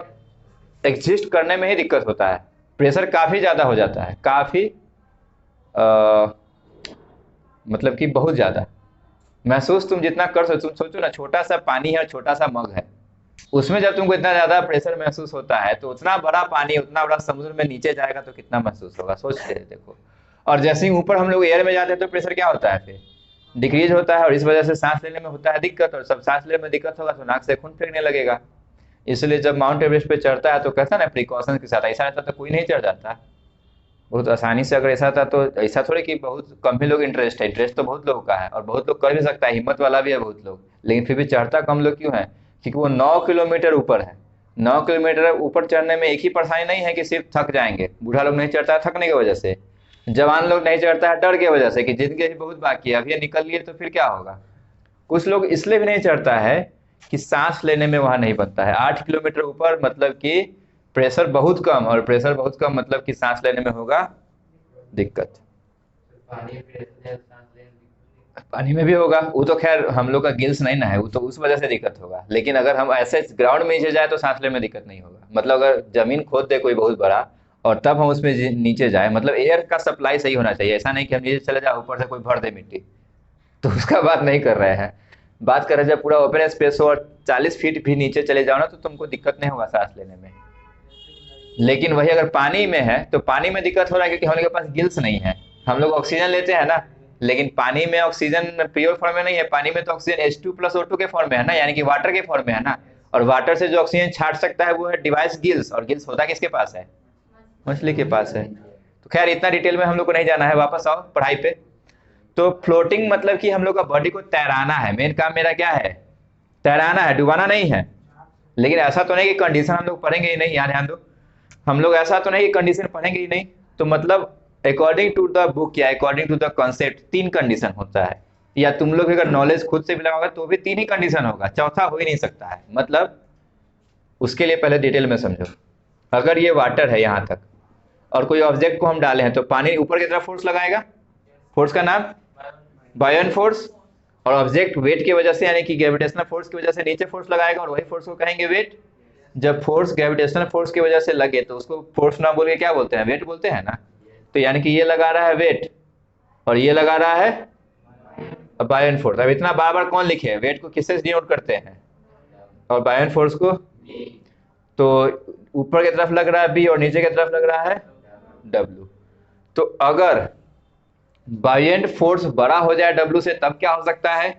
Speaker 1: एग्जिस्ट करने में ही दिक्कत होता है, प्रेशर काफी ज्यादा हो जाता है, काफी मतलब कि बहुत ज्यादा महसूस तुम जितना कर सकते। तुम सोचो ना, छोटा सा पानी है और छोटा सा मग है, उसमें जब तुमको इतना ज्यादा प्रेशर महसूस होता है तो उतना बड़ा पानी, उतना बड़ा समुद्र में नीचे जाएगा तो कितना महसूस होगा, सोच के देखो। और जैसे ही ऊपर हम लोग एयर में जाते हैं तो प्रेशर क्या होता है, फिर डिक्रीज होता है, और इस वजह से सांस लेने में होता है दिक्कत, और सब सांस लेने में दिक्कत होगा तो नाक से खून फेंकने लगेगा। इसलिए जब माउंट एवरेस्ट पे चढ़ता है तो कहता है ना प्रिकॉशन के साथ, ऐसा रहता तो कोई नहीं चढ़ जाता बहुत आसानी से। अगर ऐसा था तो ऐसा थोड़ी कि बहुत कम ही लोग इंटरेस्ट है, इंटरेस्ट तो बहुत लोगों का है और बहुत लोग कर भी सकता है, हिम्मत वाला भी है बहुत लोग, लेकिन फिर भी चढ़ता कम लोग क्यों है, क्योंकि वो 9 किलोमीटर ऊपर है। 9 किलोमीटर ऊपर चढ़ने में एक ही परेशानी नहीं है कि सिर्फ थक जाएंगे, बूढ़ा लोग नहीं चढ़ता है थकने की वजह से, जवान लोग नहीं चढ़ता है डर की वजह से कि जिंदगी अभी बहुत बाकी है, अभी निकल लिए तो फिर क्या होगा। कुछ लोग इसलिए भी नहीं चढ़ता है कि सांस लेने में वहां नहीं बनता है। 8 किलोमीटर ऊपर मतलब कि प्रेशर बहुत कम, और प्रेशर बहुत कम मतलब कि सांस लेने में होगा दिक्कत। पानी में भी होगा, वो तो खैर हम लोग का गिल्स नहीं ना है, वो तो उस वजह से दिक्कत होगा। लेकिन अगर हम ऐसे ग्राउंड में नीचे जाए तो सांस लेने में दिक्कत नहीं होगा। मतलब अगर जमीन खोद दे कोई बहुत बड़ा और तब हम उसमें नीचे जाए, मतलब एयर का सप्लाई सही होना चाहिए, ऐसा नहीं कि हम नीचे चले जाए ऊपर से कोई भर दे मिट्टी, तो उसका बात नहीं कर रहे हैं। बात कर रहे हैं जब पूरा ओपन स्पेस हो और 40 फीट भी नीचे चले जाओ ना तो तुमको दिक्कत नहीं होगा सांस लेने में। लेकिन वही अगर पानी में है तो पानी में दिक्कत हो रहा है, क्योंकि हम लोग के पास गिल्स नहीं है। हम लोग ऑक्सीजन लेते हैं ना, लेकिन पानी में ऑक्सीजन प्योर फॉर्म में नहीं है, पानी में तो ऑक्सीजन H2+O2 के फॉर्म में है ना, यानी कि वाटर के फॉर्म में है ना। और वाटर से जो ऑक्सीजन छाट सकता है वो है डिवाइस गिल्स, और गिल्स होता किसके पास है, मछली के पास है। तो खैर इतना डिटेल में हम लोग को नहीं जाना है, वापस आओ पढ़ाई पे। तो फ्लोटिंग मतलब कि हम लोग का बॉडी को तैराना है, मेन काम मेरा क्या है, तैराना है, डुबाना नहीं है। लेकिन ऐसा तो नहीं कि कंडीशन हम लोग पढ़ेंगे ही नहीं, यहाँ ध्यान दो, हम लोग ऐसा तो नहीं कि कंडीशन पढ़ेंगे ही नहीं। तो मतलब अकॉर्डिंग टू द बुक या according to the concept 3 condition होता है, या तुम लोग अगर नॉलेज खुद से भी लगाओगे तो भी 3 ही कंडीशन होगा, चौथा हो ही नहीं सकता है। मतलब उसके लिए पहले डिटेल में समझो। अगर ये वाटर है यहाँ तक और कोई ऑब्जेक्ट को हम डाले हैं तो पानी ऊपर की तरफ फोर्स लगाएगा, फोर्स का नाम बायोन फोर्स, और ऑब्जेक्ट वेट की वजह से यानी कि ग्रेविटेशनल फोर्स की वजह से नीचे फोर्स लगाएगा, और वही फोर्स को कहेंगे वेट। जब फोर्स ग्रेविटेशनल फोर्स की वजह से लगे तो उसको फोर्स ना बोल के क्या बोलते हैं, वेट बोलते हैं ना। तो यानी कि ये लगा रहा है वेट और ये लगा रहा है बायोन फोर्स। अब इतना बार बार कौन लिखे, वेट को किससे डिनोट करते हैं और बायोन फोर्स को, तो ऊपर की तरफ लग रहा है बी और नीचे की तरफ लग रहा है डब्ल्यू। तो अगर बायोन फोर्स बड़ा हो जाए डब्ल्यू से तब क्या हो सकता है,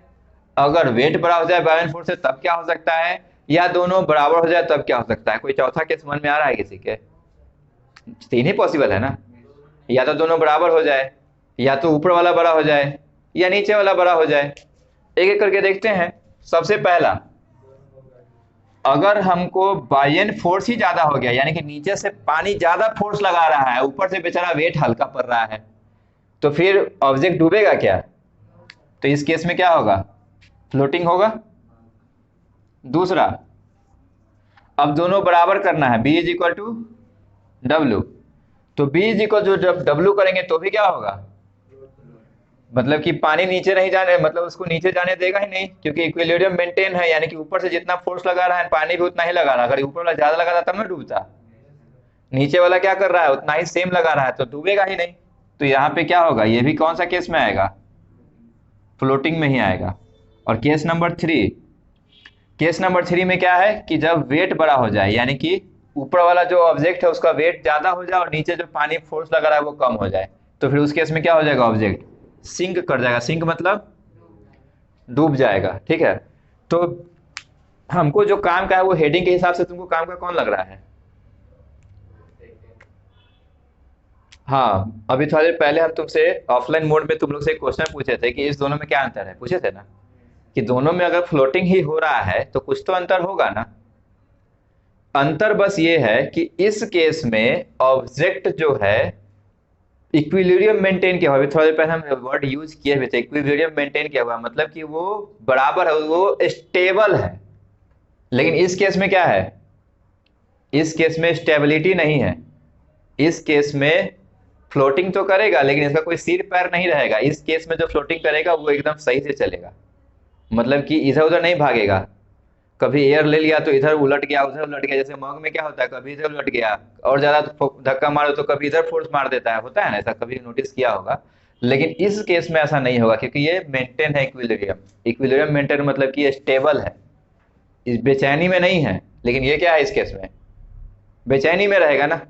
Speaker 1: अगर वेट बड़ा हो जाए बायोन फोर्स से तब क्या हो सकता है, या दोनों बराबर हो जाए तब क्या हो सकता है। कोई चौथा केस मन में आ रहा है किसी के, 3 ही पॉसिबल है ना, या तो दोनों बराबर हो जाए, या तो ऊपर वाला बड़ा हो जाए, या नीचे वाला बड़ा हो जाए। एक एक करके देखते हैं। सबसे पहला, अगर हमको बायोन फोर्स ही ज्यादा हो गया, यानी कि नीचे से पानी ज्यादा फोर्स लगा रहा है, ऊपर से बेचारा वेट हल्का पड़ रहा है, तो फिर ऑब्जेक्ट डूबेगा क्या, तो इस केस में क्या होगा, फ्लोटिंग होगा। दूसरा, अब दोनों बराबर करना है, B is equal to W, तो बी इज इक्वल टू जब डब्ल्यू करेंगे तो भी क्या होगा, मतलब कि पानी नीचे नहीं जाने, मतलब उसको नीचे जाने देगा ही नहीं, क्योंकि इक्विलिब्रियम मेंटेन है, यानी कि ऊपर से जितना फोर्स लगा रहा है पानी भी उतना ही लगा रहा है। अगर ऊपर वाला ज्यादा लगा रहा तब ना डूबता, नीचे वाला क्या कर रहा है, उतना ही सेम लगा रहा है, तो डूबेगा ही नहीं। तो यहाँ पे क्या होगा, ये भी कौन सा केस में आएगा, फ्लोटिंग में ही आएगा। और केस नंबर 3, केस नंबर 3 में क्या है कि जब वेट बड़ा हो जाए, यानी कि ऊपर वाला जो ऑब्जेक्ट है उसका वेट ज्यादा हो जाए और नीचे जो पानी फोर्स लगा रहा है वो कम हो जाए, तो फिर उस केस में क्या हो जाएगा, ऑब्जेक्ट सिंक कर जाएगा। सिंक मतलब डूब जाएगा, ठीक है। तो हमको जो काम का है वो हेडिंग के हिसाब से तुमको काम का कौन लग रहा है। हाँ, अभी थोड़ी देर पहले हम तुमसे ऑफलाइन मोड में तुम लोग से एक क्वेश्चन पूछे थे कि इस दोनों में क्या अंतर है, पूछे थे ना, कि दोनों में अगर फ्लोटिंग ही हो रहा है तो कुछ तो अंतर होगा ना। अंतर बस ये है कि इस केस में ऑब्जेक्ट जो है इक्विलिब्रियम मेंटेन किया हुआ, अभी थोड़ा देर पहले हम वर्ड यूज किए हुए थे, इक्विलिब्रियम मेंटेन किया हुआ, मतलब कि वो बराबर है, वो स्टेबल है। लेकिन इस केस में क्या है, इस केस में स्टेबिलिटी नहीं है। इस केस में फ्लोटिंग तो करेगा लेकिन इसका कोई सिर पैर नहीं रहेगा। इस केस में जो फ्लोटिंग करेगा वो एकदम सही से चलेगा, मतलब कि इधर उधर नहीं भागेगा। कभी एयर ले लिया तो इधर उलट गया उधर उलट गया, जैसे मग में क्या होता है, कभी इधर उलट गया, और ज्यादा धक्का मारो तो कभी इधर फोर्स मार देता है, होता है ना, ऐसा कभी नोटिस किया होगा। लेकिन इस केस में ऐसा नहीं होगा, क्योंकि ये मेंटेन है इक्विलिब्रियम। इक्विलिब्रियम मेंटेन मतलब कि ये स्टेबल है, इस बेचैनी में नहीं है। लेकिन ये क्या है, इस केस में बेचैनी में रहेगा ना।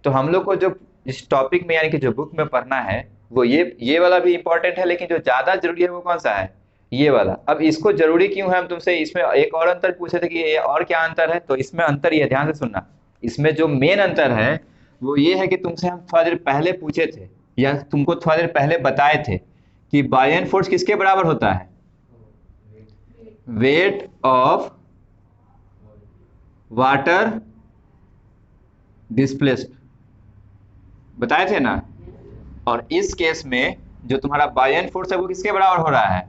Speaker 1: तो हम लोग को जो इस टॉपिक में यानी कि जो बुक में पढ़ना है वो ये वाला भी इंपॉर्टेंट है, लेकिन जो ज्यादा जरूरी है वो कौन सा है, ये वाला। अब इसको जरूरी क्यों है, हम तुमसे इसमें एक और अंतर पूछे थे कि ये और क्या अंतर है, तो इसमें अंतर ये, ध्यान से सुनना, इसमें जो मेन अंतर है वो ये है कि तुमसे हम थोड़ा देर पहले पूछे थे या तुमको थोड़ा देर पहले बताए थे कि बायन फोर्स किसके बराबर होता है, वेट ऑफ वाटर डिस्प्लेस्ड, बताए थे ना। और इस केस में जो तुम्हारा बायन फोर्स है वो किसके बराबर हो रहा है,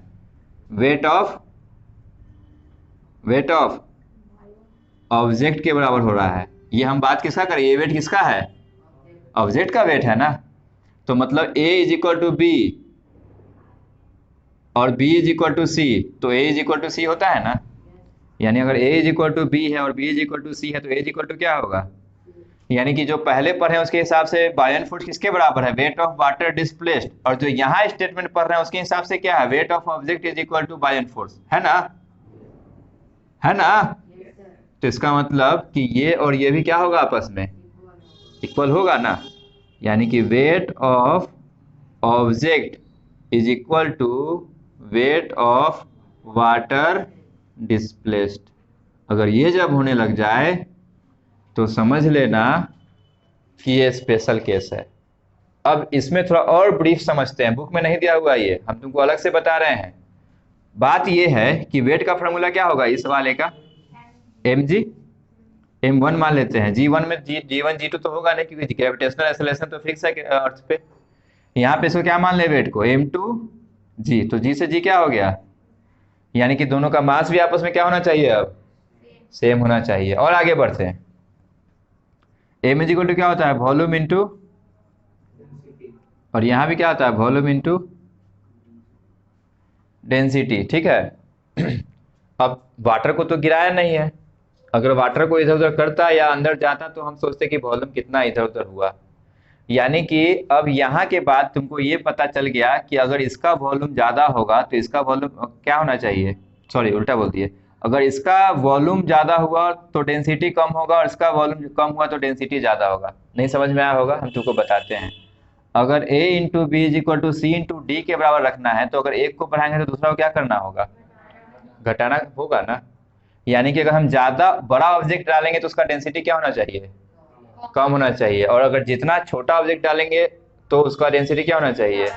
Speaker 1: वेट ऑफ ऑब्जेक्ट के बराबर हो रहा है। ये हम बात किसका करें, ये वेट किसका है, ऑब्जेक्ट का वेट है ना। तो मतलब A is equal to B और B is equal to C, तो A is equal to C होता है ना। यानी अगर A is equal to B है और B is equal to C है तो A इज इक्वल टू क्या होगा, यानी कि जो पहले पढ़े हैं उसके हिसाब से बायन फोर्स किसके बराबर है, वेट ऑफ वाटर डिस्प्लेस्ड। और जो यहाँ स्टेटमेंट पढ़ रहे हैं उसके हिसाब से क्या है, weight of object is equal to buoyant force, है ना, है ना। तो इसका मतलब कि ये और ये भी क्या होगा, आपस में इक्वल होगा ना। यानी कि weight of object is equal to weight of water displaced. अगर ये जब होने लग जाए तो समझ लेना कि ये स्पेशल केस है। अब इसमें थोड़ा और ब्रीफ समझते हैं, बुक में नहीं दिया हुआ, ये हम तुमको अलग से बता रहे हैं। बात ये है कि वेट का फॉर्मूला क्या होगा इस वाले का, mg m1 मान लेते हैं, g1 में g1 g2 तो होगा नहीं क्योंकि ग्रेविटेशनल एक्सेलरेशन तो फिक्स है अर्थ पे। यहाँ पे इसको क्या मान ले, वेट को m2 g, तो g से g क्या हो गया, यानी कि दोनों का मास भी आपस में क्या होना चाहिए, अब सेम होना चाहिए। और आगे बढ़ते हैं, m इज इक्वल टू क्या होता है, वॉल्यूम इंटू, और यहाँ भी क्या होता है, वॉल्यूम इंटू डेंसिटी, ठीक है। अब वाटर को तो गिराया नहीं है, अगर वाटर को इधर उधर करता या अंदर जाता तो हम सोचते कि वॉल्यूम कितना इधर उधर हुआ। यानी कि अब यहाँ के बाद तुमको ये पता चल गया कि अगर इसका वॉल्यूम ज्यादा होगा तो इसका वॉल्यूम क्या होना चाहिए, सॉरी उल्टा बोल दिए, अगर इसका वॉल्यूम ज्यादा हुआ तो डेंसिटी कम होगा और इसका वॉल्यूम कम हुआ तो डेंसिटी ज्यादा होगा। नहीं समझ में आया होगा, हम तुमको बताते हैं। अगर a into B is equal to C into D के बराबर रखना है तो अगर एक को बढ़ाएंगे तो दूसरा को क्या करना होगा, घटाना होगा ना। यानी कि अगर हम ज्यादा बड़ा ऑब्जेक्ट डालेंगे तो उसका डेंसिटी क्या होना चाहिए, कम होना चाहिए, और अगर जितना छोटा ऑब्जेक्ट डालेंगे तो उसका डेंसिटी क्या होना चाहिए,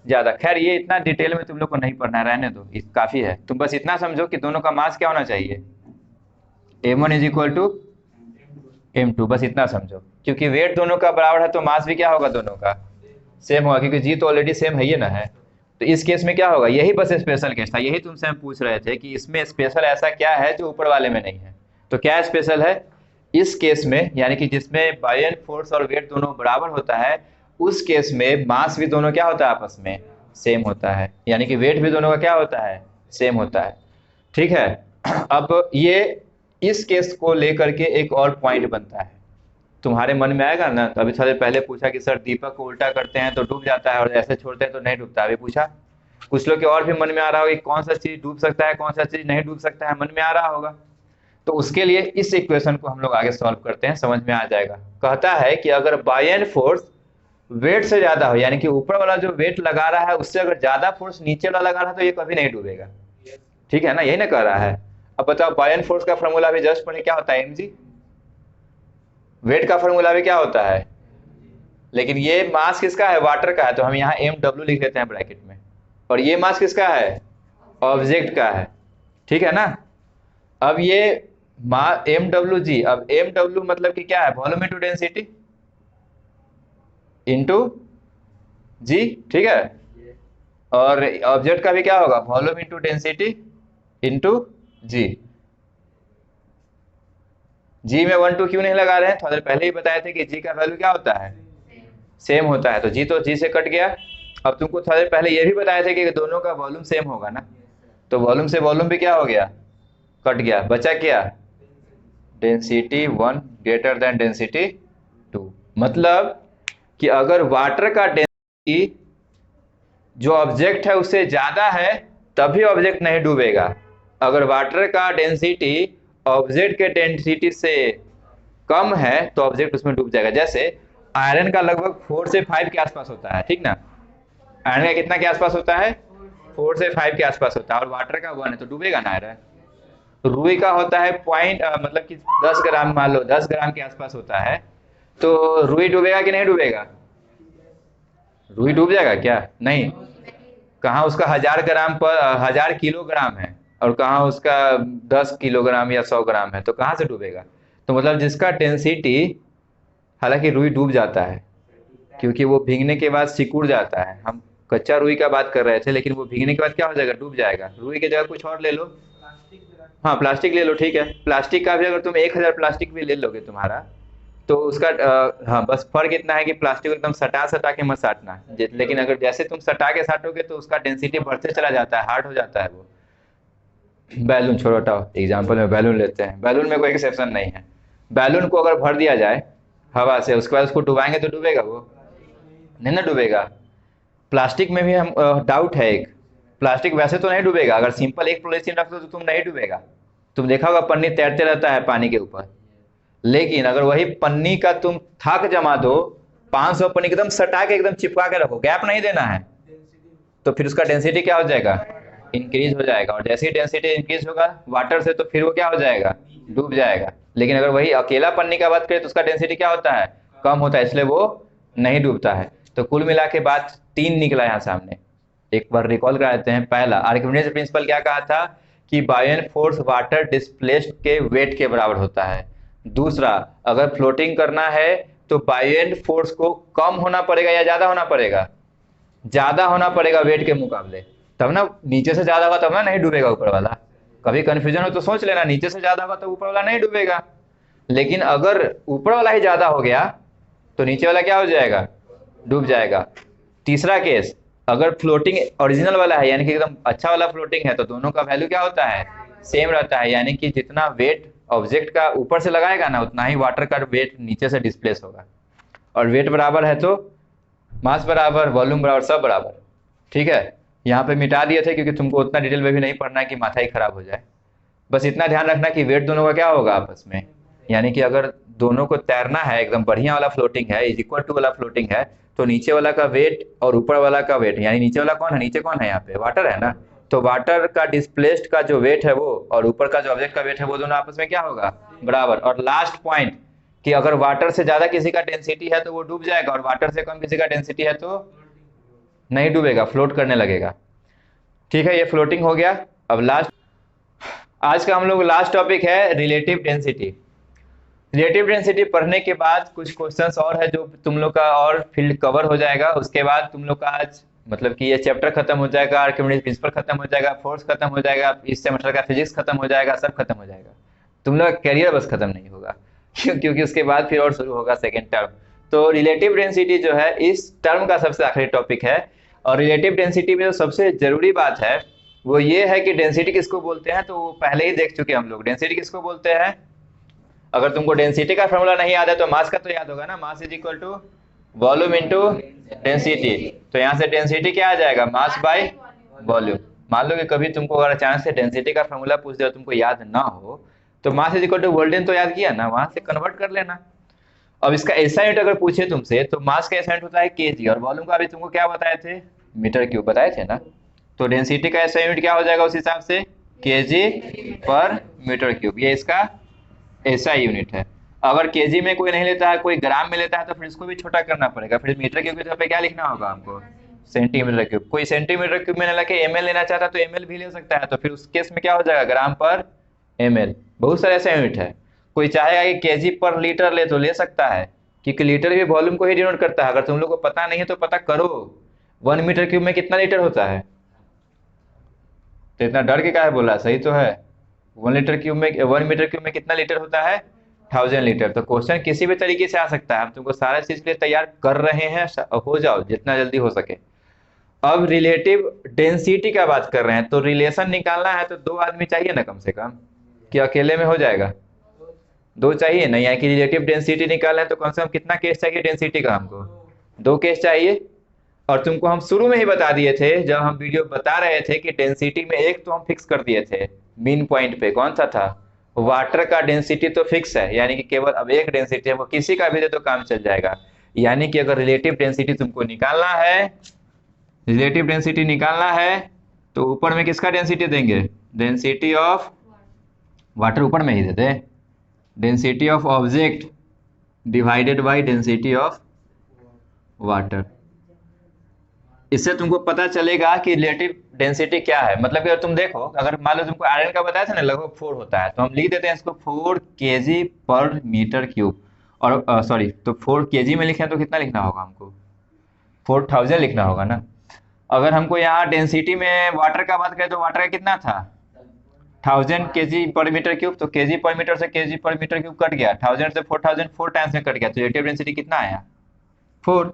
Speaker 1: ज्यादा। खैर ये इतना डिटेल में तुम लोग को नहीं पढ़ना है, रहने दो, काफी है। तुम बस इतना समझो कि दोनों का मास क्या होना चाहिए, m1 is equal to m2, बस इतना समझो। क्योंकि वेट दोनों का बराबर है तो मास भी क्या होगा, दोनों का सेम होगा, क्योंकि जी तो ऑलरेडी सेम है ही ना है। तो इस केस में क्या होगा, यही बस स्पेशल केस था, यही तुमसे हम पूछ रहे थे कि इसमें स्पेशल ऐसा क्या है जो ऊपर वाले में नहीं है। तो क्या स्पेशल है इस केस में, यानी कि जिसमें बायन फोर्स और वेट दोनों बराबर होता है, उस केस में मास भी दोनों क्या होता है आपस में सेम होता है, यानी कि वेट भी दोनों का क्या होता है सेम होता है। ठीक है। अब ये इस केस को लेकर के एक और पॉइंट बनता है, तुम्हारे मन में आएगा ना। तो अभी थोड़ी देर पहले पूछा कि सर दीपक को उल्टा करते हैं तो डूब जाता है और ऐसे छोड़ते हैं तो नहीं डूबता, अभी पूछा। कुछ लोग के और भी मन में आ रहा होगा कि कौन सा चीज डूब सकता है कौन सा चीज नहीं डूब सकता है, मन में आ रहा होगा। तो उसके लिए इस इक्वेशन को हम लोग आगे सॉल्व करते हैं, समझ में आ जाएगा। कहता है कि अगर बायन फोर्स वेट से ज्यादा हो, यानी कि ऊपर वाला जो वेट लगा रहा है उससे अगर ज्यादा फोर्स नीचे वाला लगा रहा है तो ये कभी नहीं डूबेगा। ठीक है ना, यही ना कह रहा है। अब बताओ बायन फोर्स का फॉर्मूला भी जस्ट पढ़े, क्या होता है mg। वेट का फॉर्मूला भी क्या होता है, लेकिन ये मास किसका है, वाटर का है, तो हम यहाँ mw लिख लेते हैं ब्रैकेट में। और ये मास किसका है, ऑब्जेक्ट का है। ठीक है ना। अब ये mwg, अब mw मतलब कि क्या है, वॉल्यूम इनटू डेंसिटी इनटू जी। ठीक है। और ऑब्जेक्ट का भी क्या होगा, वॉल्यूम इनटू डेंसिटी इनटू जी। जी में 1 2 क्यों नहीं लगा रहे हैं, थोड़ा देर पहले ही बताए थे कि जी का वैल्यू क्या होता है सेम होता है, तो जी से कट गया। अब तुमको थोड़ा देर पहले ये भी बताए थे कि दोनों का वॉल्यूम सेम होगा ना, तो वॉल्यूम से वॉल्यूम भी क्या हो गया कट गया, बचा क्या डेंसिटी 1 ग्रेटर देन डेंसिटी 2। मतलब कि अगर वाटर का डेंसिटी जो ऑब्जेक्ट है उससे ज्यादा है तभी ऑब्जेक्ट नहीं डूबेगा, अगर वाटर का डेंसिटी ऑब्जेक्ट के डेंसिटी से कम है तो ऑब्जेक्ट उसमें डूब जाएगा। जैसे आयरन का लगभग 4 से 5 के आसपास होता है, ठीक ना। आयरन का कितना के आसपास होता है, 4 से 5 के आसपास होता है, और वाटर का 1 है तो डूबेगा ना आयरन। रुई का होता है मतलब कि 10 ग्राम, मान लो 10 ग्राम के आसपास होता है, तो रुई डूबेगा कि नहीं डूबेगा, रुई डूब जाएगा क्या, नहीं। कहाँ उसका 1000 ग्राम पर 1000 किलोग्राम है और कहाँ उसका 10 किलोग्राम या 100 ग्राम है, तो कहाँ से डूबेगा। तो मतलब जिसका डेंसिटी, हालांकि रुई डूब जाता है क्योंकि वो भीगने के बाद सिकुड़ जाता है, हम कच्चा रुई का बात कर रहे थे, लेकिन वो भीगने के बाद क्या हो जाएगा डूब जाएगा। रुई की जगह कुछ और ले लो, हाँ प्लास्टिक ले लो, ठीक है। प्लास्टिक का भी अगर तुम 1000 प्लास्टिक भी ले लोगे तुम्हारा, तो उसका हाँ बस फर्क इतना है कि प्लास्टिक को एकदम सटा सटा के मत साटना, लेकिन अगर जैसे तुम सटा के साटोगे तो उसका डेंसिटी बढ़ते चला जाता है, हार्ड हो जाता है वो। बैलून छोड़ो, हटाओ, एग्जाम्पल में बैलून लेते हैं, बैलून में कोई एक्सेप्शन नहीं है। बैलून को अगर भर दिया जाए हवा से, उसके बाद उसको डुबाएंगे तो डूबेगा वो, नहीं ना डूबेगा। प्लास्टिक में भी हम डाउट है एक, प्लास्टिक वैसे तो नहीं डूबेगा, अगर सिंपल एक पॉलीथीन रख दो तो तुम नहीं डूबेगा। तुम देखा होगा पन्नी तैरते रहता है पानी के ऊपर, लेकिन अगर वही पन्नी का तुम थाक जमा दो, 500 पन्नी एकदम सटा के एकदम चिपका के रखो, गैप नहीं देना है, तो फिर उसका डेंसिटी क्या हो जाएगा इंक्रीज हो जाएगा, और जैसे ही डेंसिटी इंक्रीज होगा वाटर से तो फिर वो क्या हो जाएगा डूब जाएगा। लेकिन अगर वही अकेला पन्नी का बात करें तो उसका डेंसिटी क्या होता है कम होता है, इसलिए वो नहीं डूबता है। तो कुल मिला के बात 3 निकला यहाँ सामने। एक बार रिकॉल करा देते हैं। पहला, आर्किमिडीज प्रिंसिपल क्या कहा था कि बायन फोर्स वाटर डिस्प्लेस्ड के वेट के बराबर होता है। दूसरा, अगर फ्लोटिंग करना है तो बायन फोर्स को कम होना पड़ेगा या ज्यादा होना पड़ेगा, ज्यादा होना पड़ेगा वेट के मुकाबले, तब ना नीचे से ज्यादा होगा तब ना नहीं डूबेगा ऊपर वाला। कभी कंफ्यूजन हो तो सोच लेना, नीचे से ज्यादा होगा तो ऊपर वाला नहीं डूबेगा, लेकिन अगर ऊपर वाला ही ज्यादा हो गया तो नीचे वाला क्या हो जाएगा डूब जाएगा। तीसरा केस, अगर फ्लोटिंग ओरिजिनल वाला है यानी कि एकदम अच्छा वाला फ्लोटिंग है, तो दोनों का वैल्यू क्या होता है सेम रहता है, यानी कि जितना वेट ऑब्जेक्ट का ऊपर से लगाएगा ना उतना ही वाटर का वेट नीचे से डिस्प्लेस होगा। और वेट बराबर है तो मास बराबर, वॉल्यूम बराबर, सब बराबर। ठीक है, यहाँ पे मिटा दिए थे क्योंकि तुमको उतना डिटेल में भी नहीं पढ़ना है कि माथा ही खराब हो जाए। बस इतना ध्यान रखना कि वेट दोनों का क्या होगा आपस में, यानी कि अगर दोनों को तैरना है, एकदम बढ़िया वाला फ्लोटिंग है, इज इक्वल टू वाला फ्लोटिंग है, तो नीचे वाला का वेट और ऊपर वाला का वेट, यानी नीचे वाला कौन है, नीचे कौन है यहाँ पे वाटर है ना, तो वाटर का डिस्प्लेस्ड का जो वेट है वो और ऊपर का जो ऑब्जेक्ट का वेट है वो दोनों आपस में क्या होगा बराबर। और लास्ट पॉइंट कि अगर वाटर से ज्यादा किसी का डेंसिटी है तो वो डूब जाएगा, और वाटर से कम किसी का डेंसिटी है तो नहीं डूबेगा, फ्लोट करने लगेगा। ठीक है, ये फ्लोटिंग हो गया। अब लास्ट, आज का हम लोग लास्ट टॉपिक है रिलेटिव डेंसिटी। रिलेटिव डेंसिटी पढ़ने के बाद कुछ क्वेश्चंस और है जो तुम लोग का और फील्ड कवर हो जाएगा। उसके बाद तुम लोग का आज मतलब कि ये चैप्टर खत्म हो जाएगा, आर्किमिडीज प्रिंसिपल खत्म हो जाएगा, फोर्स खत्म हो जाएगा, इस सेमेस्टर का फिजिक्स खत्म हो जाएगा, सब खत्म हो जाएगा। तुम लोग का करियर बस खत्म नहीं होगा क्योंकि उसके बाद फिर और शुरू होगा सेकेंड टर्म। तो रिलेटिव डेंसिटी जो है इस टर्म का सबसे आखिरी टॉपिक है। और रिलेटिव डेंसिटी में जो सबसे जरूरी बात है वो ये है कि डेंसिटी किसको बोलते हैं, तो वो पहले ही देख चुके हम लोग। डेंसिटी किसको बोलते हैं? अगर तुमको डेंसिटी का फॉर्मूला नहीं याद है तो मास का तो याद होगा ना, mass is equal to volume into density. तो यहाँ से डेंसिटी क्या आ जाएगा? Mass by volume. मान लो कि कभी तुमको अगर अचानक से डेंसिटी का फॉर्मूला पूछ दे और तुमको याद ना हो तो mass is equal to voltage तो याद किया ना, वहां से कन्वर्ट कर लेना। अब इसका एसआई यूनिट अगर पूछे तुमसे तो मास का एसआई यूनिट होता है केजी, और वॉल्यूम का अभी तुमको क्या बताए थे? मीटर क्यूब बताए थे ना। तो डेंसिटी का एसआई यूनिट क्या हो जाएगा उस हिसाब से? केजी पर मीटर क्यूब, ये इसका एसआई यूनिट है। अगर केजी में कोई नहीं लेता है, कोई ग्राम में लेता है तो फिर इसको भी छोटा करना पड़ेगा। फिर मीटर क्यूब की जगह पे क्या लिखना होगा हमको? Centimetre cube. कोई सेंटीमीटर क्यूब में ना लेके एमएल लेना चाहता है तो एमएल भी ले सकता है, तो फिर उस केस में क्या हो जाएगा? ग्राम पर एमएल। बहुत सारे ऐसे यूनिट है। कोई चाहेगा कि केजी पर लीटर ले तो ले सकता है, क्योंकि लीटर भी वॉल्यूम को ही डिनोट करता है। अगर तुम लोग को पता नहीं है तो पता करो, 1 मीटर क्यूब में कितना लीटर होता है? तो इतना डर के काहे बोला? सही तो है। 1 मीटर क्यूब में कितना लीटर होता है? 1000 लीटर। तो क्वेश्चन किसी भी तरीके से आ सकता है। हम तुमको सारा चीज के लिए तैयार कर रहे हैं, हो जाओ जितना जल्दी हो सके। अब रिलेटिव डेंसिटी का बात कर रहे हैं, तो रिलेशन निकालना है तो 2 आदमी चाहिए ना कम से कम, कि अकेले में हो जाएगा? 2 चाहिए ना। यहाँ की रिलेटिव डेंसिटी निकालना है तो कम से कम कितना केस चाहिए डेंसिटी का? हमको 2 केस चाहिए। और तुमको हम शुरू में ही बता दिए थे जब हम वीडियो बता रहे थे कि डेंसिटी में एक तो हम फिक्स कर दिए थे मीन पॉइंट पे। कौन सा था? वाटर का डेंसिटी तो फिक्स है, यानी कि केवल अब एक डेंसिटी हमको किसी का भी दे तो काम चल जाएगा। यानी कि अगर रिलेटिव डेंसिटी तुमको निकालना है, रिलेटिव डेंसिटी निकालना है तो ऊपर में किसका डेंसिटी देंगे? डेंसिटी ऑफ वाटर ऊपर में ही देते, density of object divided by density of water. इससे तुमको पता चलेगा कि रिलेटिव डेंसिटी क्या है। मतलब कि अगर तुम देखो, अगर मान लो तुमको आयरन का बताया था ना लगभग 4 होता है, तो हम लिख देते हैं इसको 4 केजी पर मीटर क्यूब। और सॉरी, तो 4 केजी में लिखें तो कितना लिखना होगा हमको? 4000 लिखना होगा ना। अगर हमको यहाँ डेंसिटी में वाटर का बात करें तो वाटर का कितना था? 1000 केजी पर मीटर क्यूब। तो केजी पर मीटर से केजी पर मीटर क्यूब कट गया, 1000 से 4000 4 टाइम्स में कट गया, तो रिलेटिव डेंसिटी कितना आया? 4।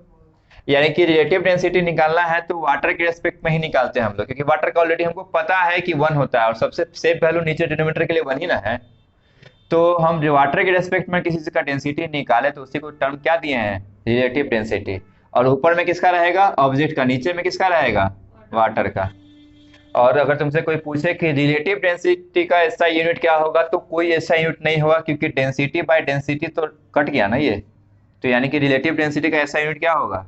Speaker 1: यानी कि रिलेटिव डेंसिटी निकालना है तो वाटर के रेस्पेक्ट में ही निकालते हैं हम लोग, क्योंकि वाटर का ऑलरेडी हमको पता है कि 1 होता है और सबसे सेफ वैल्यू नीचे डिनोमिनेटर के लिए 1 ही ना है। तो हम जो वाटर के रेस्पेक्ट में किसी का डेंसिटी निकाले तो उसी को टर्म क्या दिए हैं? Relative density. और ऊपर में किसका रहेगा? ऑब्जेक्ट का। नीचे में किसका रहेगा? वाटर का। और अगर तुमसे कोई पूछे कि रिलेटिव डेंसिटी का ऐसा यूनिट क्या होगा, तो कोई ऐसा यूनिट नहीं होगा, क्योंकि डेंसिटी बाय डेंसिटी तो कट गया ना ये। तो यानी कि रिलेटिव डेंसिटी का ऐसा यूनिट क्या होगा?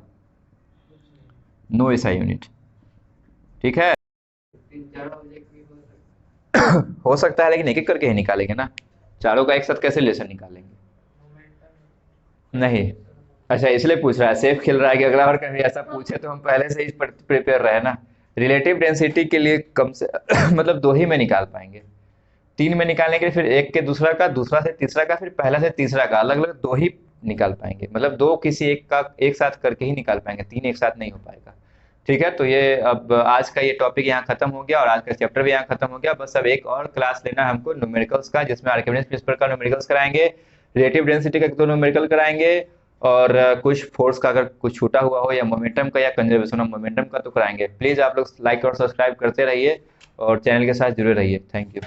Speaker 1: नो ऐसा यूनिट। ठीक है हो सकता है, लेकिन एक एक करके ही निकालेंगे ना, चारों का एक साथ कैसे रिलेशन निकालेंगे? नहीं। अच्छा, इसलिए पूछ रहा है, सेफ खेल रहा है कि अगला बार कभी ऐसा पूछे तो हम पहले से ही प्रिपेयर रहे ना। रिलेटिव डेंसिटी के लिए कम से मतलब 2 ही में निकाल पाएंगे। 3 में निकालने के लिए फिर एक के दूसरा का, दूसरा से तीसरा का, फिर पहला से तीसरा का, अलग अलग 2 ही निकाल पाएंगे। मतलब 2 किसी एक का एक साथ करके ही निकाल पाएंगे, 3 एक साथ नहीं हो पाएगा। ठीक है, तो ये अब आज का ये टॉपिक यहाँ खत्म हो गया और आज का चैप्टर भी यहाँ खत्म हो गया। बस अब एक और क्लास लेना है हमको न्यूमेरिकल्स का, जिसमें आर्किमिडीज प्रिंसिपल का न्यूमेरिकल्स कराएंगे, रिलेटिव डेंसिटी का 2 न्यूमेरिकल कराएंगे, और कुछ फोर्स का अगर कुछ छूटा हुआ हो, या मोमेंटम का, या कंजर्वेशन ऑफ मोमेंटम का तो कराएंगे। प्लीज आप लोग लाइक और सब्सक्राइब करते रहिए और चैनल के साथ जुड़े रहिए। Thank you.